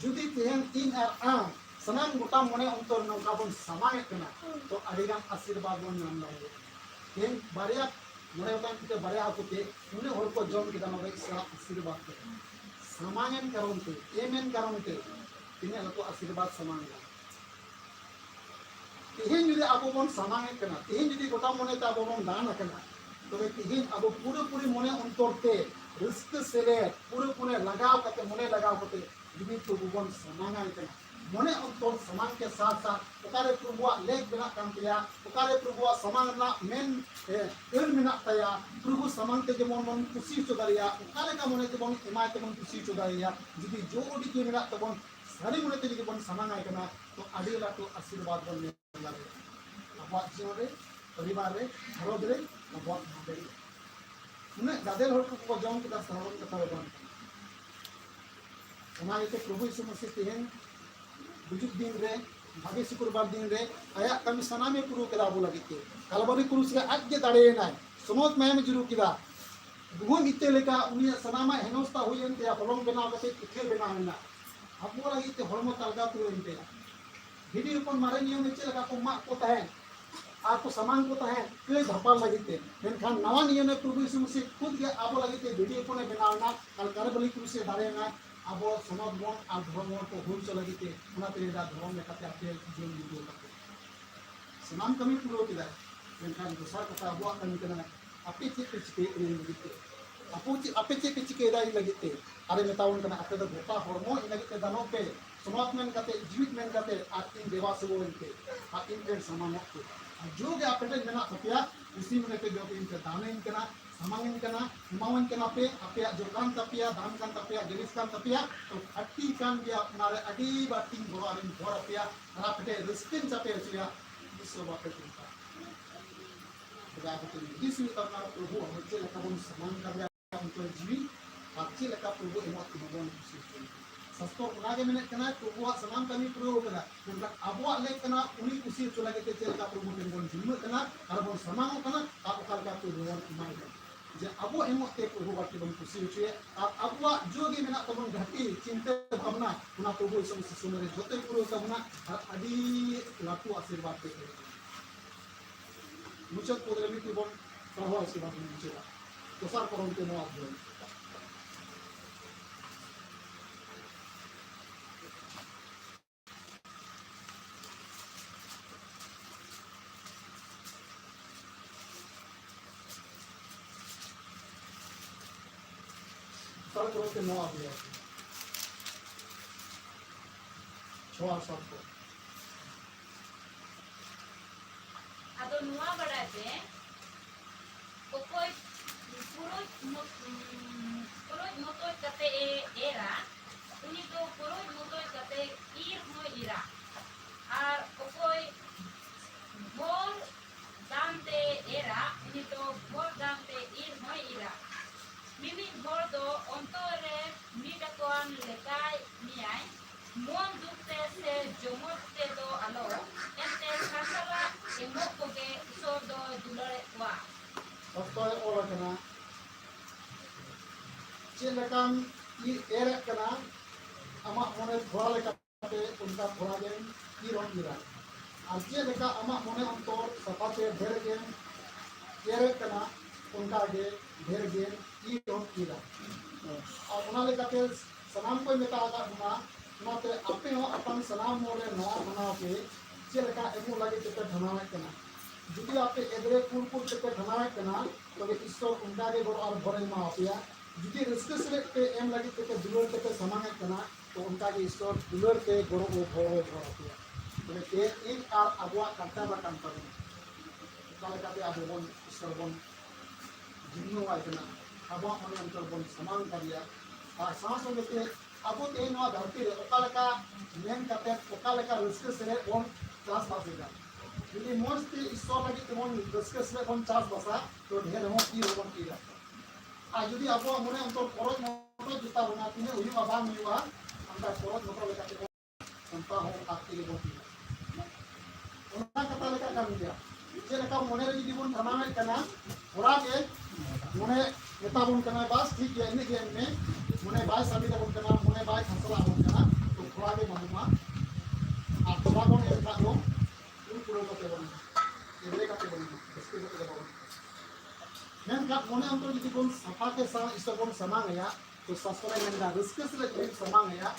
जुदी तेहन इन आर आम सनाम गोटा मने अंतर नौका बोन समांगे केना तो अडिगान आशीर्वाद बोन नाम लागे तेन बारिया मने उतान के बारिया आकुते उन्हें और को जोन के दाना आशीर्वाद के समांगन करोंते एमेन करोंते तिने लतो आशीर्वाद समांगे तिहिन जुदी आबो बोन समांगे केना तिहिन जुदी गोटा मने ता आबो बोन दान केना तबे तिहिन आबो पूरे मने अंतरते रिस्क से पूरे लगाव करते मने लगाव करते जुदी प्रभु बन समांगाई कना मने अंतर समान के साथ साथ ओकारे प्रभु लेख बना कांतिया ओकारे प्रभु समान ना मेन एल मिना तया प्रभु समान के जेमन मन खुशी चुदारिया ओकारे का मने ते बन इमाय ते बन खुशी चुदारिया जुदी जो ओडी के मिना तबन सारी मने ते बन समांगाई कना तो आदि लाटो आशीर्वाद बन लागे अबवा जीवन रे परिवार रे घरों रे अबवा मादे उन्हें गादेल हर को जौन के सावन कथा बन हमारे तो प्रभु यीशु मसीह तेहन बुजुर्ग दिन रे भागे शुक्रवार दिन रे आया कमी सनामे पुरु केदा बो लगिते कालबारी क्रूस रे आज के दाड़े नाय समोत में जुरु किदा गुहम इते लेका उनी सनामा हेनोस्ता होयन ते हलम बनाव कते पिठे बनावना अबो लगिते हलम तलगा तुरंते भिडी अपन मारे नियम चे लगा को मा को तहन आपको सामान को तहन के धपाल लगिते मेनखान नवा नियम में प्रभु यीशु मसीह खुद के आबो लगिते भिडी अपन बनावना कल कालबारी क्रूस से दाड़े ना अब समाज बन और धर्म को हुल चलते धर्म लेकाते आपे जीवन जीवन करते समान कमी पूरा किदा मेनखान दोसर कथा अब कमी कना आपे चे पे चिके लगिते आपे चे पे चिके दाई लगिते अरे मेतावन कना आपे तो गोटा हरमो इन लगिते दानो पे समाज मेन करते जीवित मेन करते आप इन देवा से बोलते आप इन के समान को जो के आपे मेना तपिया उसी में पे जो इन के दाने इन कना समांगन कना हिमावन कना पे आपे जो कान तपिया दान कान तपिया गिरिस कान तपिया तो खट्टी कान बिया नारे अडी बाटी गोरारिन गोरा पिया आपे रिस्किन चापे चिया विश्व बापे चिंता बगाबते दिसु तना प्रभु हमचे लकाबन समान करया उनको जीवी आपचे लका प्रभु एमत मगन खुशी सस्तो उनागे मेने कना प्रभु समान कमी प्रभु कना मतलब अबवा ले कना उनी खुशी चलागे ते चलका प्रभु टेन जिम्मे कना और बन समान कना आप कालका प्रभु इमाय जे अबो एमते प्रभु बाटी बन खुशी होचे और अबवा जोगी मेना तबन घाटी चिंता भावना उना प्रभु यीशु मसीह सुनरे जोते पुरो तबना और अडी लाटू आशीर्वाद पे मुचत पोदरमी तिबन प्रभु आशीर्वाद मुचेला दोसर परम के नो आबो साल करो के नो आबो छोआ सबको Ado nuwa barate okoi puroj motoy kate era uni to puroj motoy kate ir hoy ira ar okoi bor dante era uni to bor dante ir hoy ira mimi bor do ontore midakoan lekai niai mon dukte se jomote do alo ente kasala emok koge isor do dulare wa सस्तो ओला कना चेलकान ई array कना अमा मोने थोड़ा लेकाते उनका थोड़ा game ई रोन गिरा और चेलका अमा मोने अंतर सपाते ढेर गेम एरे कना उनका गे ढेर गेम ई रोन गिरा और उना लेकाते सनाम को मेतागा उना उनाते आपे हो अपन सनाम मोरे नो बना के चेलका एमु लागे ते धनावे कना जुदी आपे एदरे कुरकुर ते धनावे कना तबे ईश्वर उनका गे गोर और भरे मा आपिया जुदी रिस्क से पे एम लागे ते दुलर ते समांगे कना तो उनका गे ईश्वर दुलर ते गोर ओ भरे आपिया तबे ते इन आर अबवा कांता बा कांता काले काते आबो बन ईश्वर बन जिन्नो आय कना अबवा मन अंतर बन समान करिया और सांस लेते अबो ते नो धरती रे ओकालका मेन काते ओकालका रिस्क से बन क्लास बासेगा यदि मोस्टली ईश्वर लगी तेमन डिस्कस में बन चास बसा तो ढेर हो की होबन कीरा आ यदि अबो मने अंतर परज मतो जुता बना तिने उही बाबा मिवा अंता परज मतो लेका ते अंता हो आके ले बोती उना कथा लेका काम दिया जे लेका मने रे यदि बन धनावे कना ओरा के मने नेता बन कना बस ठीक है इने के में मने बाय साबी बन कना मने बाय खसला बन कना तो थोड़ा के मनुमा आ थोड़ा बन एका लो पूरा करते बन एवरे करते बन इसके करते बन मैं का मोने हम तो यदि कोन सफा के साथ इस कोन समान है तो सस्ता में ना रिस्क से समान है